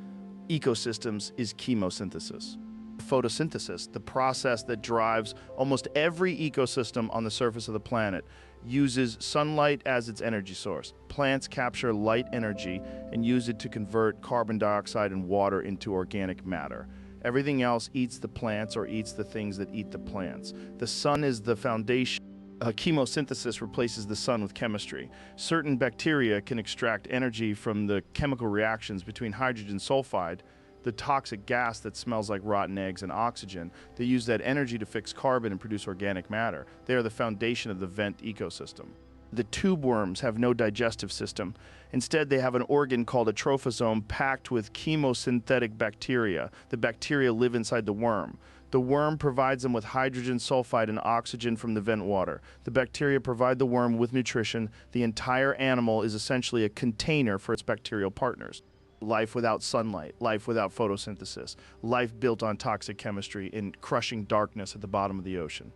ecosystems is chemosynthesis. Photosynthesis, the process that drives almost every ecosystem on the surface of the planet, uses sunlight as its energy source. Plants capture light energy and use it to convert carbon dioxide and water into organic matter. Everything else eats the plants or eats the things that eat the plants. The sun is the foundation. Chemosynthesis replaces the sun with chemistry. Certain bacteria can extract energy from the chemical reactions between hydrogen sulfide, the toxic gas that smells like rotten eggs, and oxygen. They use that energy to fix carbon and produce organic matter. They are the foundation of the vent ecosystem. The tube worms have no digestive system. Instead, they have an organ called a trophosome packed with chemosynthetic bacteria. The bacteria live inside the worm. The worm provides them with hydrogen sulfide and oxygen from the vent water. The bacteria provide the worm with nutrition. The entire animal is essentially a container for its bacterial partners. Life without sunlight, life without photosynthesis, life built on toxic chemistry in crushing darkness at the bottom of the ocean.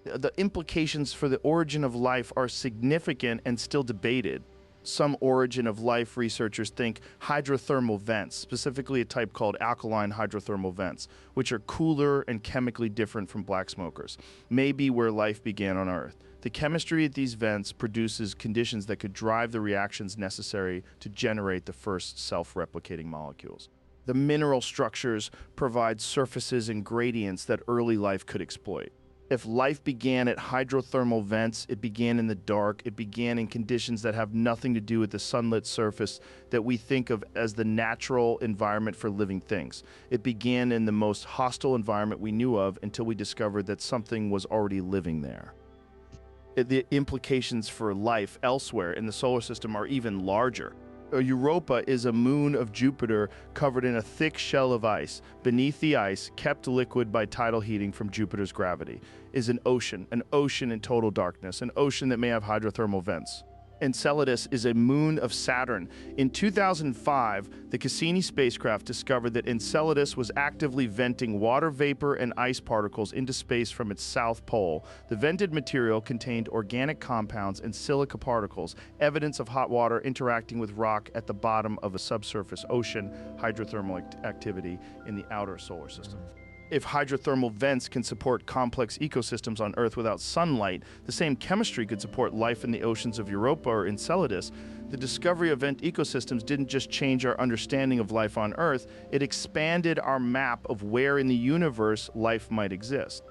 The implications for the origin of life are significant and still debated. Some origin of life researchers think hydrothermal vents, specifically a type called alkaline hydrothermal vents, which are cooler and chemically different from black smokers, may be where life began on Earth. The chemistry at these vents produces conditions that could drive the reactions necessary to generate the first self-replicating molecules. The mineral structures provide surfaces and gradients that early life could exploit. If life began at hydrothermal vents, it began in the dark. It began in conditions that have nothing to do with the sunlit surface that we think of as the natural environment for living things. It began in the most hostile environment we knew of until we discovered that something was already living there. The implications for life elsewhere in the solar system are even larger. Europa is a moon of Jupiter covered in a thick shell of ice. Beneath the ice, kept liquid by tidal heating from Jupiter's gravity, is an ocean in total darkness, an ocean that may have hydrothermal vents. Enceladus is a moon of Saturn. In 2005, the Cassini spacecraft discovered that Enceladus was actively venting water vapor and ice particles into space from its south pole. The vented material contained organic compounds and silica particles, evidence of hot water interacting with rock at the bottom of a subsurface ocean, hydrothermal activity in the outer solar system. If hydrothermal vents can support complex ecosystems on Earth without sunlight, the same chemistry could support life in the oceans of Europa or Enceladus. The discovery of vent ecosystems didn't just change our understanding of life on Earth, it expanded our map of where in the universe life might exist.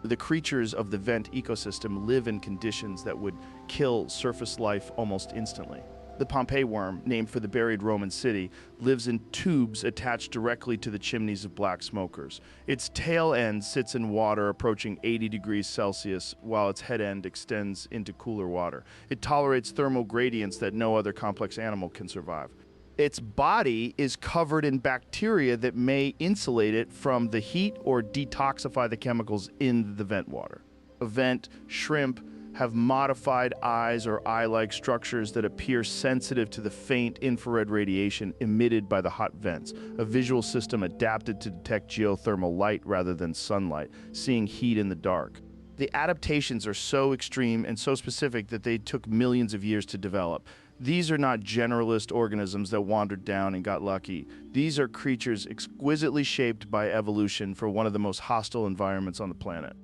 The creatures of the vent ecosystem live in conditions that would kill surface life almost instantly. The Pompeii worm, named for the buried Roman city, lives in tubes attached directly to the chimneys of black smokers. Its tail end sits in water approaching 80 degrees Celsius, while its head end extends into cooler water. It tolerates thermal gradients that no other complex animal can survive. Its body is covered in bacteria that may insulate it from the heat or detoxify the chemicals in the vent water. A vent, shrimp, have modified eyes or eye-like structures that appear sensitive to the faint infrared radiation emitted by the hot vents, a visual system adapted to detect geothermal light rather than sunlight, seeing heat in the dark. The adaptations are so extreme and so specific that they took millions of years to develop. These are not generalist organisms that wandered down and got lucky. These are creatures exquisitely shaped by evolution for one of the most hostile environments on the planet.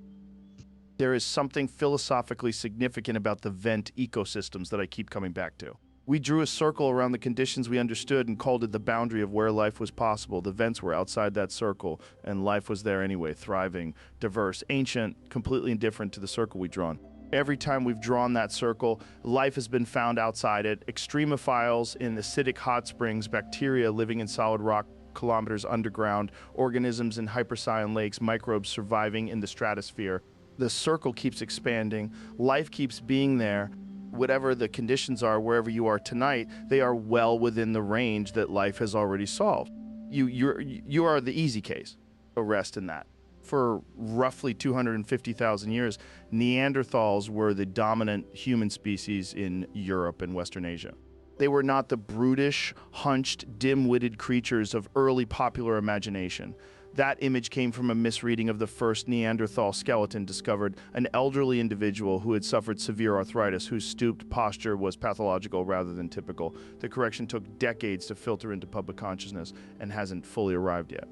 There is something philosophically significant about the vent ecosystems that I keep coming back to. We drew a circle around the conditions we understood and called it the boundary of where life was possible. The vents were outside that circle, and life was there anyway, thriving, diverse, ancient, completely indifferent to the circle we'd drawn. Every time we've drawn that circle, life has been found outside it. Extremophiles in acidic hot springs, bacteria living in solid rock kilometers underground, organisms in hypercyan lakes, microbes surviving in the stratosphere. The circle keeps expanding, life keeps being there. Whatever the conditions are, wherever you are tonight, they are well within the range that life has already solved. You are the easy case. So rest in that. For roughly 250,000 years, Neanderthals were the dominant human species in Europe and Western Asia. They were not the brutish, hunched, dim-witted creatures of early popular imagination. That image came from a misreading of the first Neanderthal skeleton discovered, an elderly individual who had suffered severe arthritis, whose stooped posture was pathological rather than typical. The correction took decades to filter into public consciousness and hasn't fully arrived yet.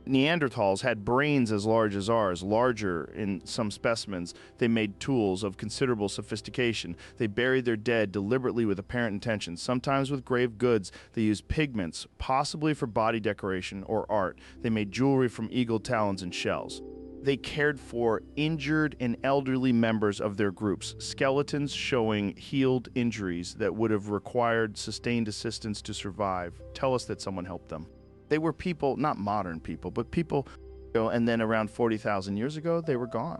Neanderthals had brains as large as ours, larger in some specimens. They made tools of considerable sophistication. They buried their dead deliberately with apparent intention, sometimes with grave goods. They used pigments, possibly for body decoration or art. They made jewelry from eagle talons and shells. They cared for injured and elderly members of their groups, skeletons showing healed injuries that would have required sustained assistance to survive. Tell us that someone helped them. They were people, not modern people, but people, and then around 40,000 years ago, they were gone.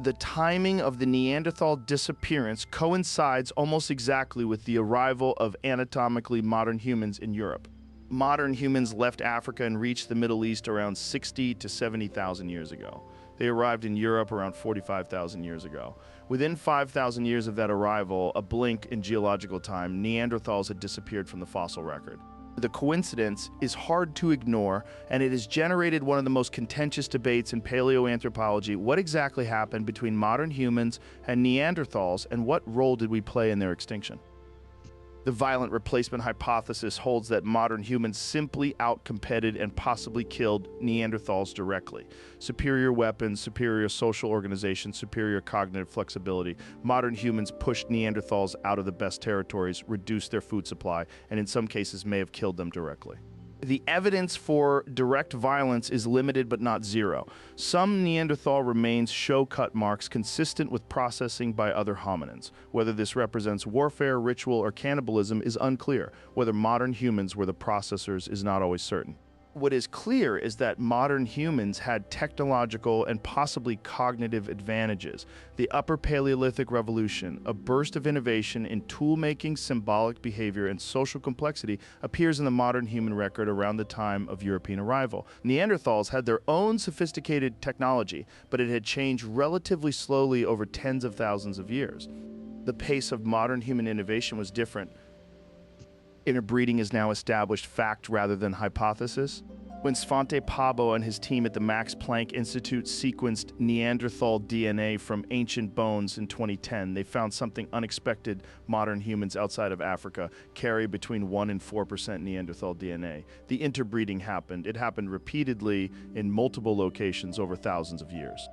The timing of the Neanderthal disappearance coincides almost exactly with the arrival of anatomically modern humans in Europe. Modern humans left Africa and reached the Middle East around 60 to 70,000 years ago. They arrived in Europe around 45,000 years ago. Within 5,000 years of that arrival, a blink in geological time, Neanderthals had disappeared from the fossil record. The coincidence is hard to ignore, and it has generated one of the most contentious debates in paleoanthropology. What exactly happened between modern humans and Neanderthals, and what role did we play in their extinction? The violent replacement hypothesis holds that modern humans simply outcompeted and possibly killed Neanderthals directly. Superior weapons, superior social organization, superior cognitive flexibility. Modern humans pushed Neanderthals out of the best territories, reduced their food supply, and in some cases may have killed them directly. The evidence for direct violence is limited but not zero. Some Neanderthal remains show cut marks consistent with processing by other hominins. Whether this represents warfare, ritual, or cannibalism is unclear. Whether modern humans were the processors is not always certain. What is clear is that modern humans had technological and possibly cognitive advantages. The Upper Paleolithic Revolution, a burst of innovation in tool-making, symbolic behavior, and social complexity, appears in the modern human record around the time of European arrival. Neanderthals had their own sophisticated technology, but it had changed relatively slowly over tens of thousands of years. The pace of modern human innovation was different. Interbreeding is now established fact rather than hypothesis. When Svante Pääbo and his team at the Max Planck Institute sequenced Neanderthal DNA from ancient bones in 2010, they found something unexpected. Modern humans outside of Africa carry between 1% and 4% Neanderthal DNA. The interbreeding happened. It happened repeatedly in multiple locations over thousands of years.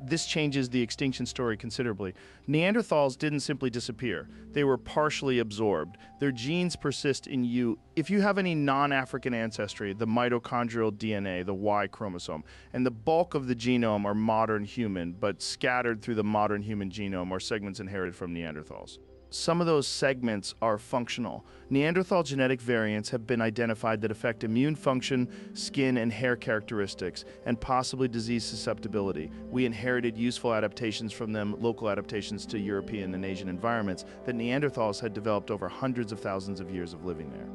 This changes the extinction story considerably. Neanderthals didn't simply disappear. They were partially absorbed. Their genes persist in you. If you have any non-African ancestry, the mitochondrial DNA, the Y chromosome, and the bulk of the genome are modern human, but scattered through the modern human genome are segments inherited from Neanderthals. Some of those segments are functional. Neanderthal genetic variants have been identified that affect immune function, skin and hair characteristics, and possibly disease susceptibility. We inherited useful adaptations from them, local adaptations to European and Asian environments that Neanderthals had developed over hundreds of thousands of years of living there.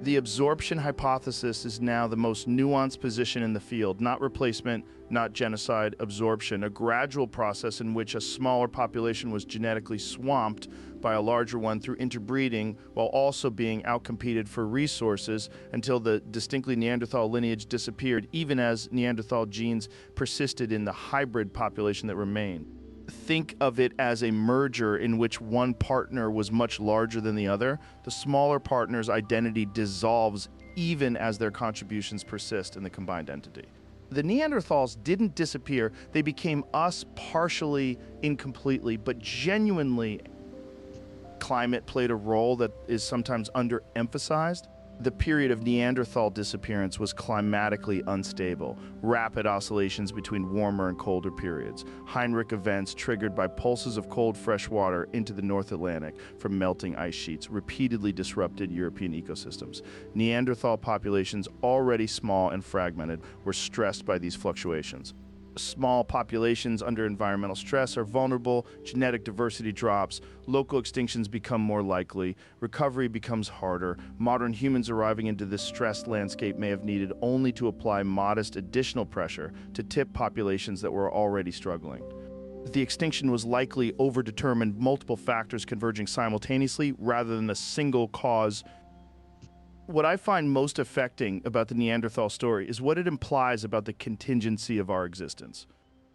The absorption hypothesis is now the most nuanced position in the field, not replacement, not genocide, absorption, a gradual process in which a smaller population was genetically swamped by a larger one through interbreeding while also being outcompeted for resources until the distinctly Neanderthal lineage disappeared, even as Neanderthal genes persisted in the hybrid population that remained. Think of it as a merger in which one partner was much larger than the other. The smaller partner's identity dissolves even as their contributions persist in the combined entity. The Neanderthals didn't disappear. They became us partially, incompletely, but genuinely. Climate played a role that is sometimes underemphasized. The period of Neanderthal disappearance was climatically unstable, rapid oscillations between warmer and colder periods, Heinrich events triggered by pulses of cold fresh water into the North Atlantic from melting ice sheets repeatedly disrupted European ecosystems. Neanderthal populations, already small and fragmented, were stressed by these fluctuations. Small populations under environmental stress are vulnerable, genetic diversity drops, local extinctions become more likely, recovery becomes harder. Modern humans arriving into this stressed landscape may have needed only to apply modest additional pressure to tip populations that were already struggling. The extinction was likely overdetermined, multiple factors converging simultaneously rather than a single cause. What I find most affecting about the Neanderthal story is what it implies about the contingency of our existence.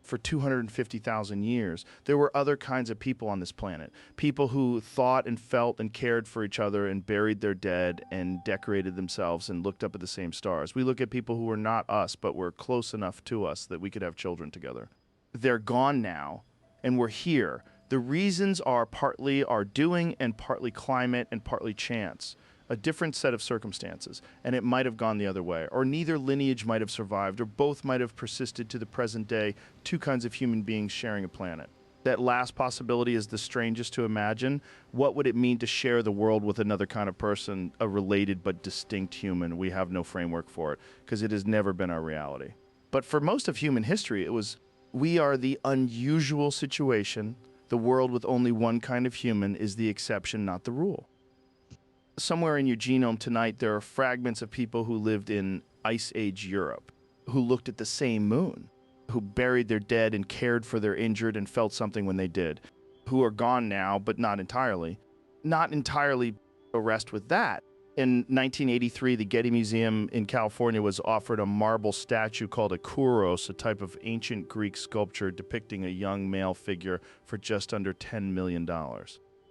For 250,000 years, there were other kinds of people on this planet. People who thought and felt and cared for each other and buried their dead and decorated themselves and looked up at the same stars. We look at people who were not us, but were close enough to us that we could have children together. They're gone now, and we're here. The reasons are partly our doing and partly climate and partly chance. A different set of circumstances, and it might have gone the other way, or neither lineage might have survived, or both might have persisted to the present day, two kinds of human beings sharing a planet. That last possibility is the strangest to imagine. What would it mean to share the world with another kind of person, a related but distinct human? We have no framework for it, because it has never been our reality. But for most of human history, we are the unusual situation. The world with only one kind of human is the exception, not the rule. Somewhere in your genome tonight, there are fragments of people who lived in Ice Age Europe, who looked at the same moon, who buried their dead and cared for their injured and felt something when they did, who are gone now, but not entirely. Not entirely a rest with that. In 1983, the Getty Museum in California was offered a marble statue called a kouros, a type of ancient Greek sculpture depicting a young male figure, for just under $10 million.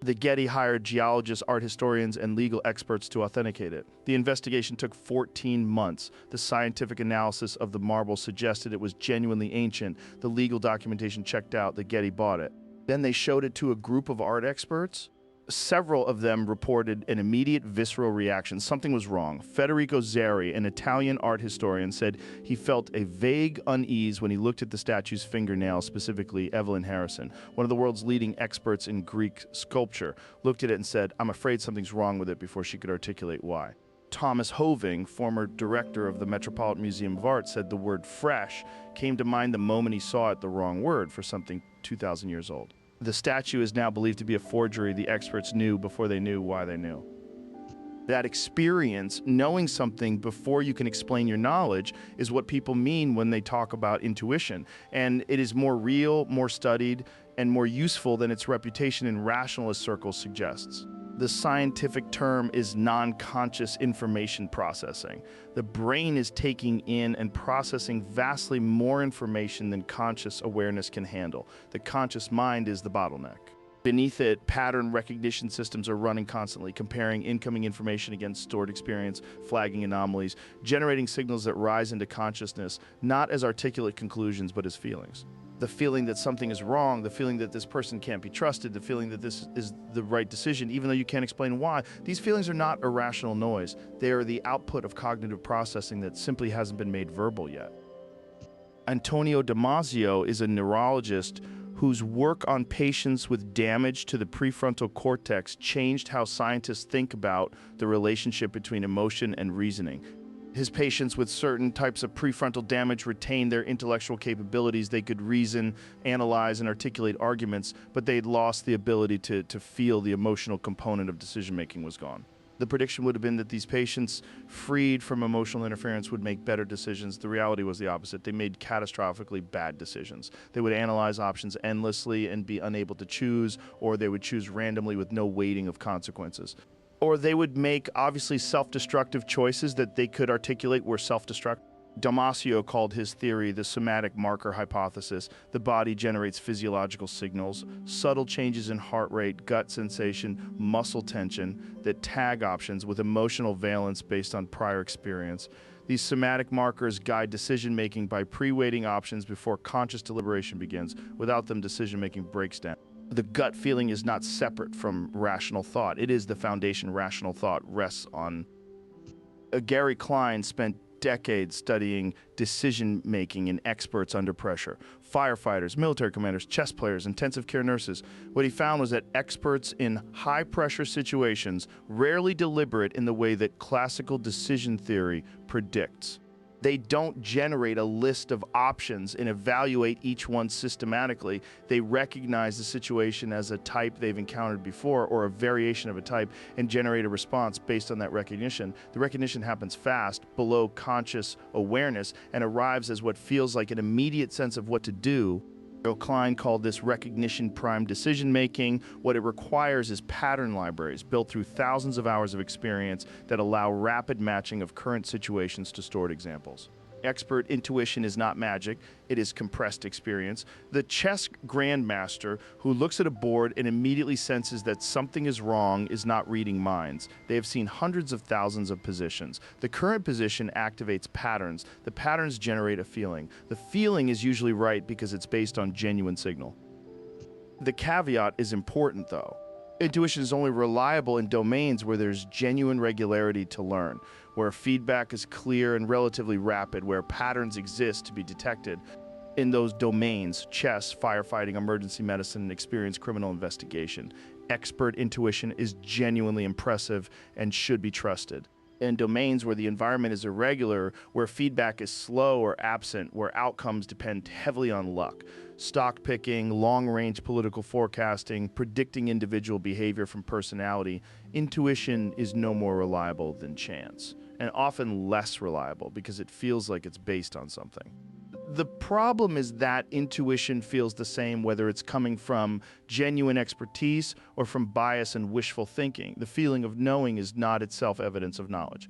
The Getty hired geologists, art historians, and legal experts to authenticate it. The investigation took 14 months. The scientific analysis of the marble suggested it was genuinely ancient. The legal documentation checked out. The Getty bought it. Then they showed it to a group of art experts. Several of them reported an immediate visceral reaction. Something was wrong. Federico Zeri, an Italian art historian, said he felt a vague unease when he looked at the statue's fingernails, specifically Evelyn Harrison, one of the world's leading experts in Greek sculpture, looked at it and said, "I'm afraid something's wrong with it," before she could articulate why. Thomas Hoving, former director of the Metropolitan Museum of Art, said the word fresh came to mind the moment he saw it the wrong word for something 2,000 years old. The statue is now believed to be a forgery the experts knew before they knew why they knew. That experience, knowing something before you can explain your knowledge, is what people mean when they talk about intuition. And it is more real, more studied, and more useful than its reputation in rationalist circles suggests. The scientific term is non-conscious information processing. The brain is taking in and processing vastly more information than conscious awareness can handle. The conscious mind is the bottleneck. Beneath it, pattern recognition systems are running constantly, comparing incoming information against stored experience, flagging anomalies, generating signals that rise into consciousness, not as articulate conclusions, but as feelings. The feeling that something is wrong, the feeling that this person can't be trusted, the feeling that this is the right decision, even though you can't explain why. These feelings are not irrational noise. They are the output of cognitive processing that simply hasn't been made verbal yet. Antonio Damasio is a neurologist whose work on patients with damage to the prefrontal cortex changed how scientists think about the relationship between emotion and reasoning. His patients with certain types of prefrontal damage retained their intellectual capabilities. They could reason, analyze, and articulate arguments, but they'd lost the ability to feel. The emotional component of decision-making was gone. The prediction would have been that these patients, freed from emotional interference, would make better decisions. The reality was the opposite. They made catastrophically bad decisions. They would analyze options endlessly and be unable to choose, or they would choose randomly with no weighting of consequences. Or they would make obviously self-destructive choices that they could articulate were self-destructive. Damasio called his theory the somatic marker hypothesis. The body generates physiological signals, subtle changes in heart rate, gut sensation, muscle tension that tag options with emotional valence based on prior experience. These somatic markers guide decision-making by pre-weighting options before conscious deliberation begins. Without them, decision-making breaks down. The gut feeling is not separate from rational thought. It is the foundation rational thought rests on. Gary Klein spent decades studying decision-making in experts under pressure. Firefighters, military commanders, chess players, intensive care nurses. What he found was that experts in high-pressure situations rarely deliberate in the way that classical decision theory predicts. They don't generate a list of options and evaluate each one systematically. They recognize the situation as a type they've encountered before or a variation of a type and generate a response based on that recognition. The recognition happens fast, below conscious awareness, and arrives as what feels like an immediate sense of what to do. Klein called this recognition prime decision making. What it requires is pattern libraries built through thousands of hours of experience that allow rapid matching of current situations to stored examples. Expert intuition is not magic, it is compressed experience. The chess grandmaster who looks at a board and immediately senses that something is wrong is not reading minds. They have seen hundreds of thousands of positions. The current position activates patterns. The patterns generate a feeling. The feeling is usually right because it's based on genuine signal. The caveat is important though. Intuition is only reliable in domains where there's genuine regularity to learn, where feedback is clear and relatively rapid, where patterns exist to be detected. In those domains, chess, firefighting, emergency medicine, and experienced criminal investigation, expert intuition is genuinely impressive and should be trusted. In domains where the environment is irregular, where feedback is slow or absent, where outcomes depend heavily on luck, stock picking, long-range political forecasting, predicting individual behavior from personality, intuition is no more reliable than chance, and often less reliable because it feels like it's based on something. The problem is that intuition feels the same whether it's coming from genuine expertise or from bias and wishful thinking. The feeling of knowing is not itself evidence of knowledge.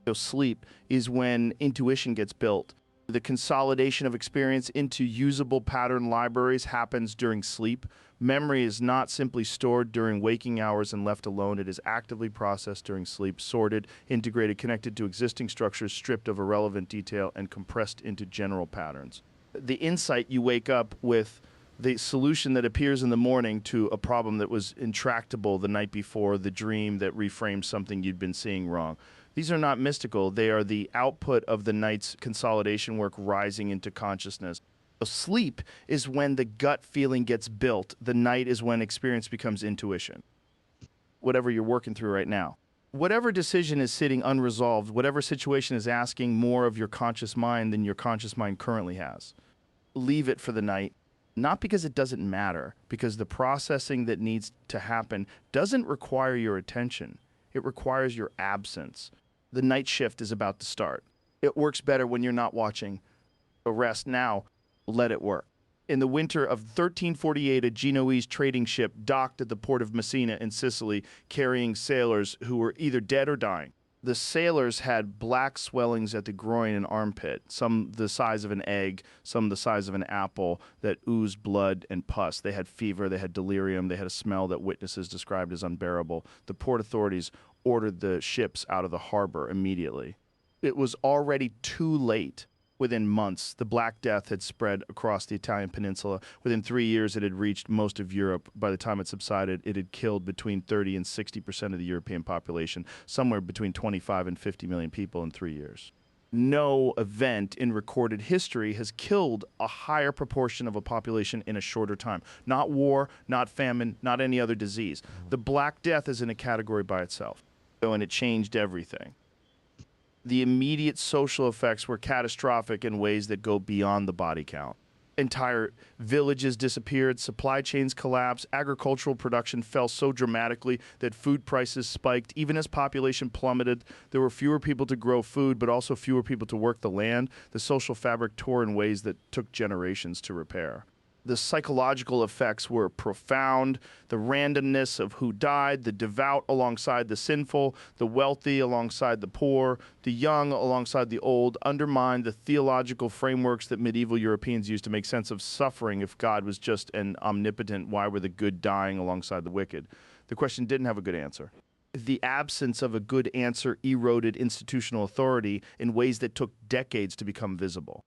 So sleep is when intuition gets built. The consolidation of experience into usable pattern libraries happens during sleep. Memory is not simply stored during waking hours and left alone. It is actively processed during sleep, sorted, integrated, connected to existing structures, stripped of irrelevant detail, and compressed into general patterns. The insight you wake up with, the solution that appears in the morning to a problem that was intractable the night before, the dream that reframes something you'd been seeing wrong. These are not mystical. They are the output of the night's consolidation work rising into consciousness. Sleep is when the gut feeling gets built. The night is when experience becomes intuition. Whatever you're working through right now. Whatever decision is sitting unresolved, whatever situation is asking more of your conscious mind than your conscious mind currently has. Leave it for the night. Not because it doesn't matter, because the processing that needs to happen doesn't require your attention. It requires your absence. The night shift is about to start. It works better when you're not watching. So rest now. Let it work. In the winter of 1348, a Genoese trading ship docked at the port of Messina in Sicily, carrying sailors who were either dead or dying. The sailors had black swellings at the groin and armpit, some the size of an egg, some the size of an apple, that oozed blood and pus. They had fever, they had delirium, they had a smell that witnesses described as unbearable. The port authorities ordered the ships out of the harbor immediately. It was already too late. Within months, the Black Death had spread across the Italian peninsula. Within 3 years, it had reached most of Europe. By the time it subsided, it had killed between 30 and 60% of the European population, somewhere between 25 and 50 million people in 3 years. No event in recorded history has killed a higher proportion of a population in a shorter time. Not war, not famine, not any other disease. The Black Death is in a category by itself, and it changed everything. The immediate social effects were catastrophic in ways that go beyond the body count. Entire villages disappeared, supply chains collapsed, agricultural production fell so dramatically that food prices spiked. Even as population plummeted, there were fewer people to grow food, but also fewer people to work the land. The social fabric tore in ways that took generations to repair. The psychological effects were profound. The randomness of who died, the devout alongside the sinful, the wealthy alongside the poor, the young alongside the old, undermined the theological frameworks that medieval Europeans used to make sense of suffering. If God was just an omnipotent, why were the good dying alongside the wicked? The question didn't have a good answer. The absence of a good answer eroded institutional authority in ways that took decades to become visible.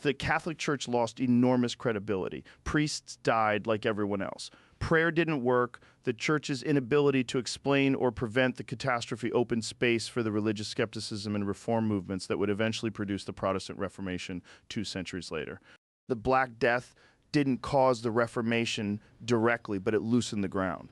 The Catholic Church lost enormous credibility. Priests died like everyone else. Prayer didn't work. The Church's inability to explain or prevent the catastrophe opened space for the religious skepticism and reform movements that would eventually produce the Protestant Reformation 2 centuries later. The Black Death didn't cause the Reformation directly, but it loosened the ground.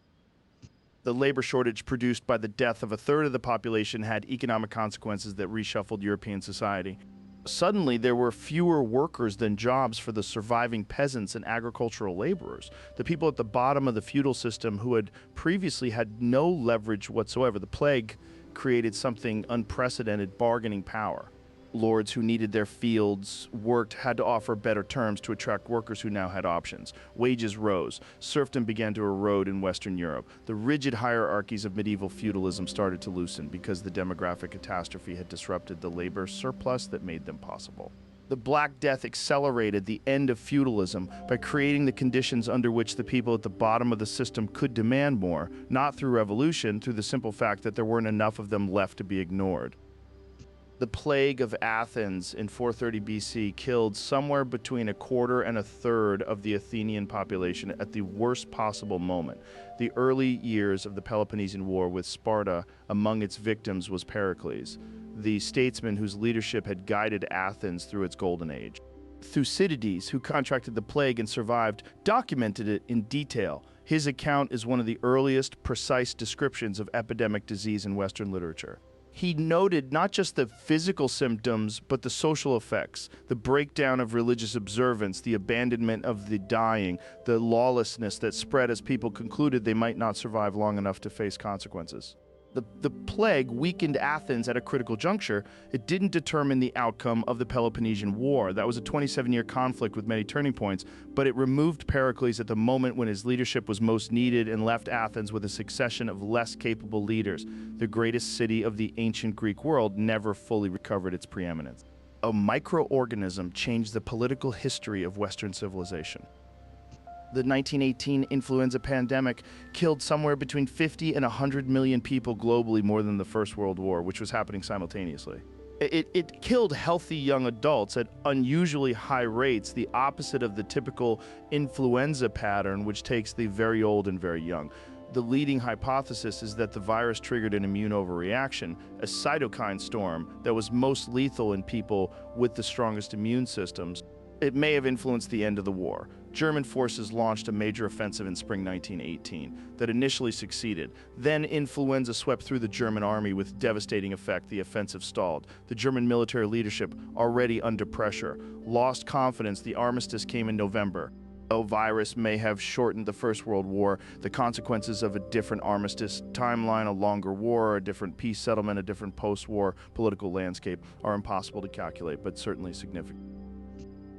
The labor shortage produced by the death of a third of the population had economic consequences that reshuffled European society. Suddenly, there were fewer workers than jobs for the surviving peasants and agricultural laborers, the people at the bottom of the feudal system who had previously had no leverage whatsoever. The plague created something unprecedented: bargaining power. Lords who needed their fields worked had to offer better terms to attract workers who now had options. Wages rose. Serfdom began to erode in Western Europe. The rigid hierarchies of medieval feudalism started to loosen because the demographic catastrophe had disrupted the labor surplus that made them possible. The Black Death accelerated the end of feudalism by creating the conditions under which the people at the bottom of the system could demand more, not through revolution, through the simple fact that there weren't enough of them left to be ignored. The plague of Athens in 430 BC killed somewhere between a quarter and a third of the Athenian population at the worst possible moment. The early years of the Peloponnesian War with Sparta, among its victims was Pericles, the statesman whose leadership had guided Athens through its golden age. Thucydides, who contracted the plague and survived, documented it in detail. His account is one of the earliest precise descriptions of epidemic disease in Western literature. He noted not just the physical symptoms, but the social effects, the breakdown of religious observance, the abandonment of the dying, the lawlessness that spread as people concluded they might not survive long enough to face consequences. The plague weakened Athens at a critical juncture. It didn't determine the outcome of the Peloponnesian War. That was a 27-year conflict with many turning points, but it removed Pericles at the moment when his leadership was most needed and left Athens with a succession of less capable leaders. The greatest city of the ancient Greek world never fully recovered its preeminence. A microorganism changed the political history of Western civilization. The 1918 influenza pandemic killed somewhere between 50 and 100 million people globally, more than the First World War, which was happening simultaneously. It killed healthy young adults at unusually high rates, the opposite of the typical influenza pattern, which takes the very old and very young. The leading hypothesis is that the virus triggered an immune overreaction, a cytokine storm that was most lethal in people with the strongest immune systems. It may have influenced the end of the war. German forces launched a major offensive in spring 1918 that initially succeeded. Then influenza swept through the German army with devastating effect. The offensive stalled. The German military leadership, already under pressure, lost confidence. The armistice came in November. Though virus may have shortened the First World War, the consequences of a different armistice timeline, a longer war, a different peace settlement, a different post-war political landscape are impossible to calculate, but certainly significant.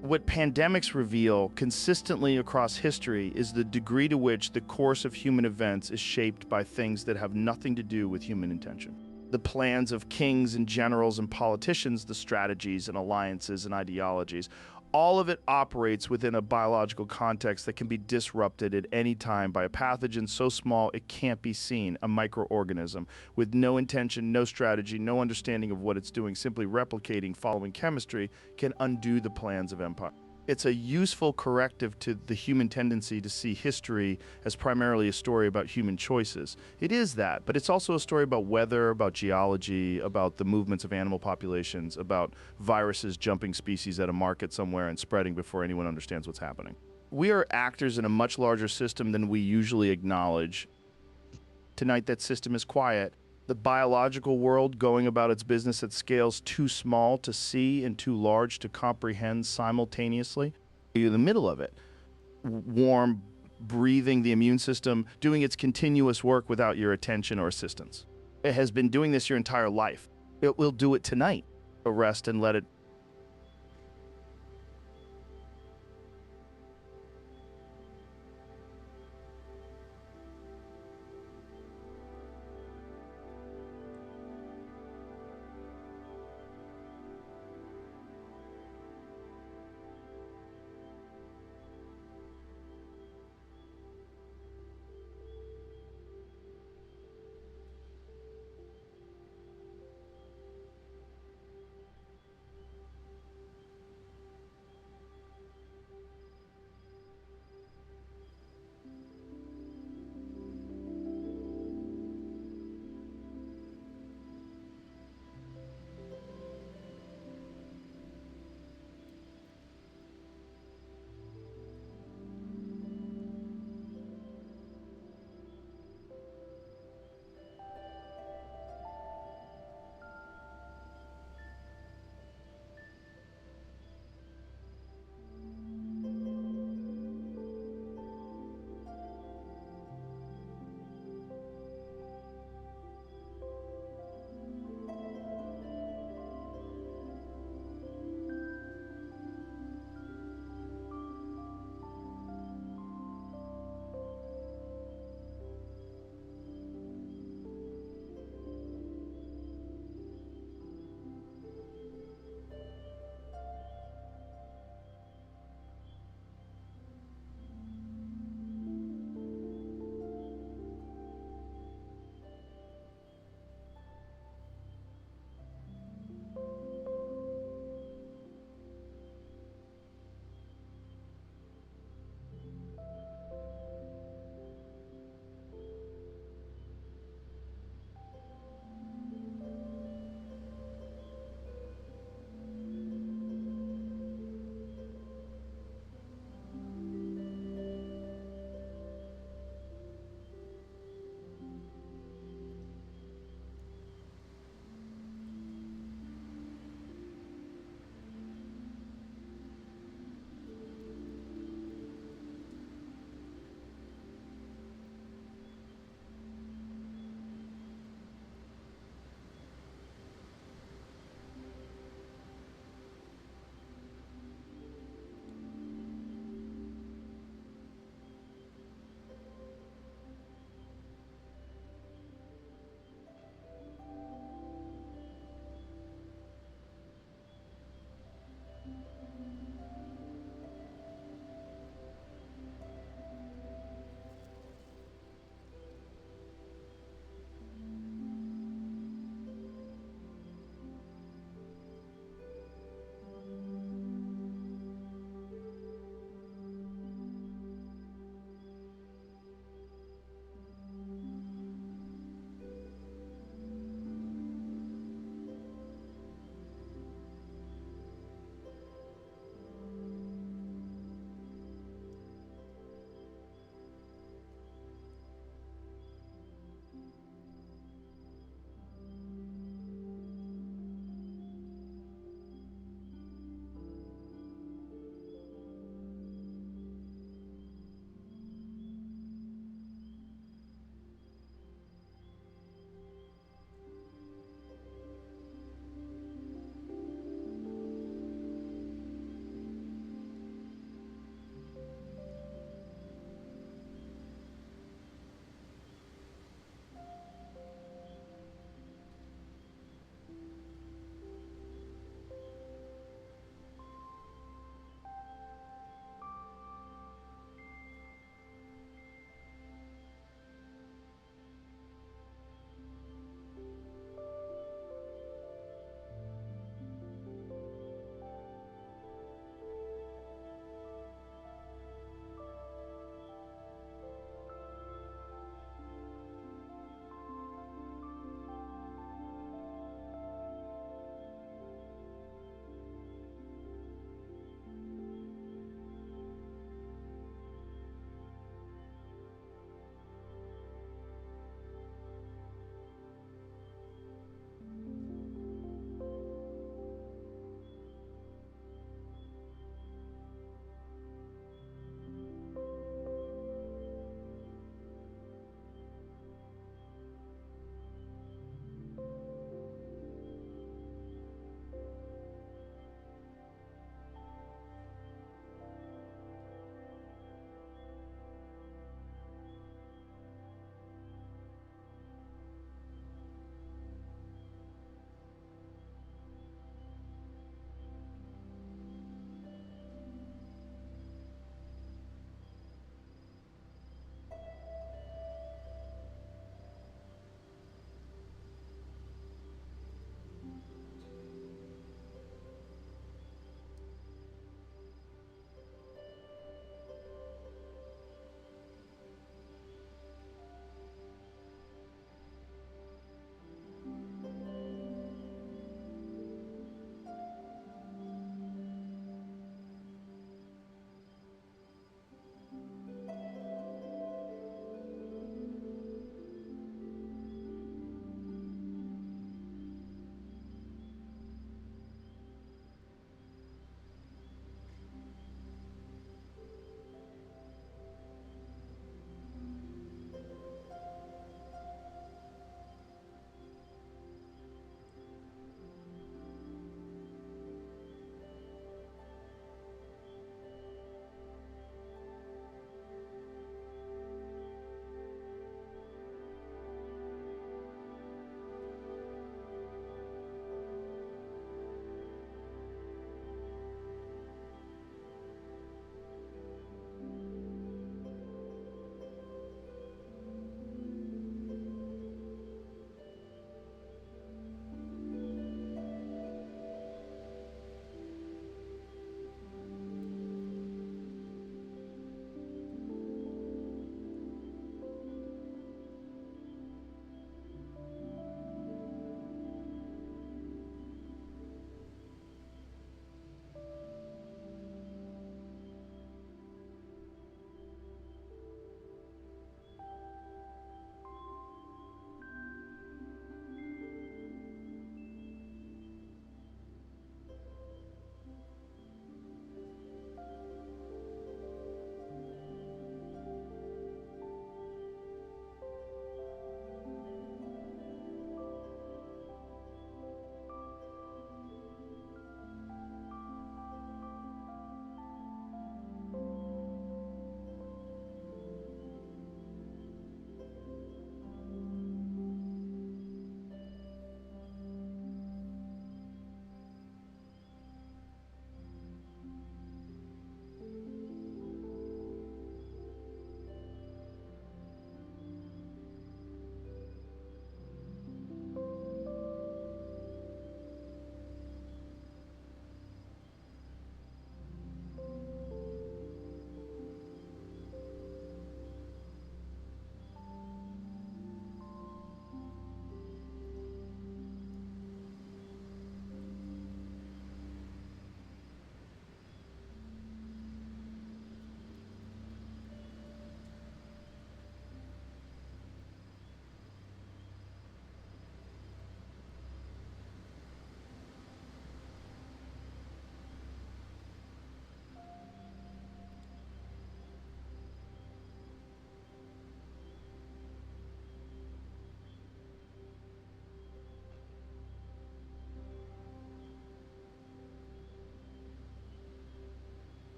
What pandemics reveal consistently across history is the degree to which the course of human events is shaped by things that have nothing to do with human intention. The plans of kings and generals and politicians, the strategies and alliances and ideologies, all of it operates within a biological context that can be disrupted at any time by a pathogen so small it can't be seen, a microorganism, with no intention, no strategy, no understanding of what it's doing. Simply replicating, following chemistry, can undo the plans of empire. It's a useful corrective to the human tendency to see history as primarily a story about human choices. It is that, but it's also a story about weather, about geology, about the movements of animal populations, about viruses jumping species at a market somewhere and spreading before anyone understands what's happening. We are actors in a much larger system than we usually acknowledge. Tonight, that system is quiet. The biological world going about its business at scales too small to see and too large to comprehend simultaneously. You're in the middle of it. Warm, breathing, the immune system, doing its continuous work without your attention or assistance. It has been doing this your entire life. It will do it tonight. Rest and let it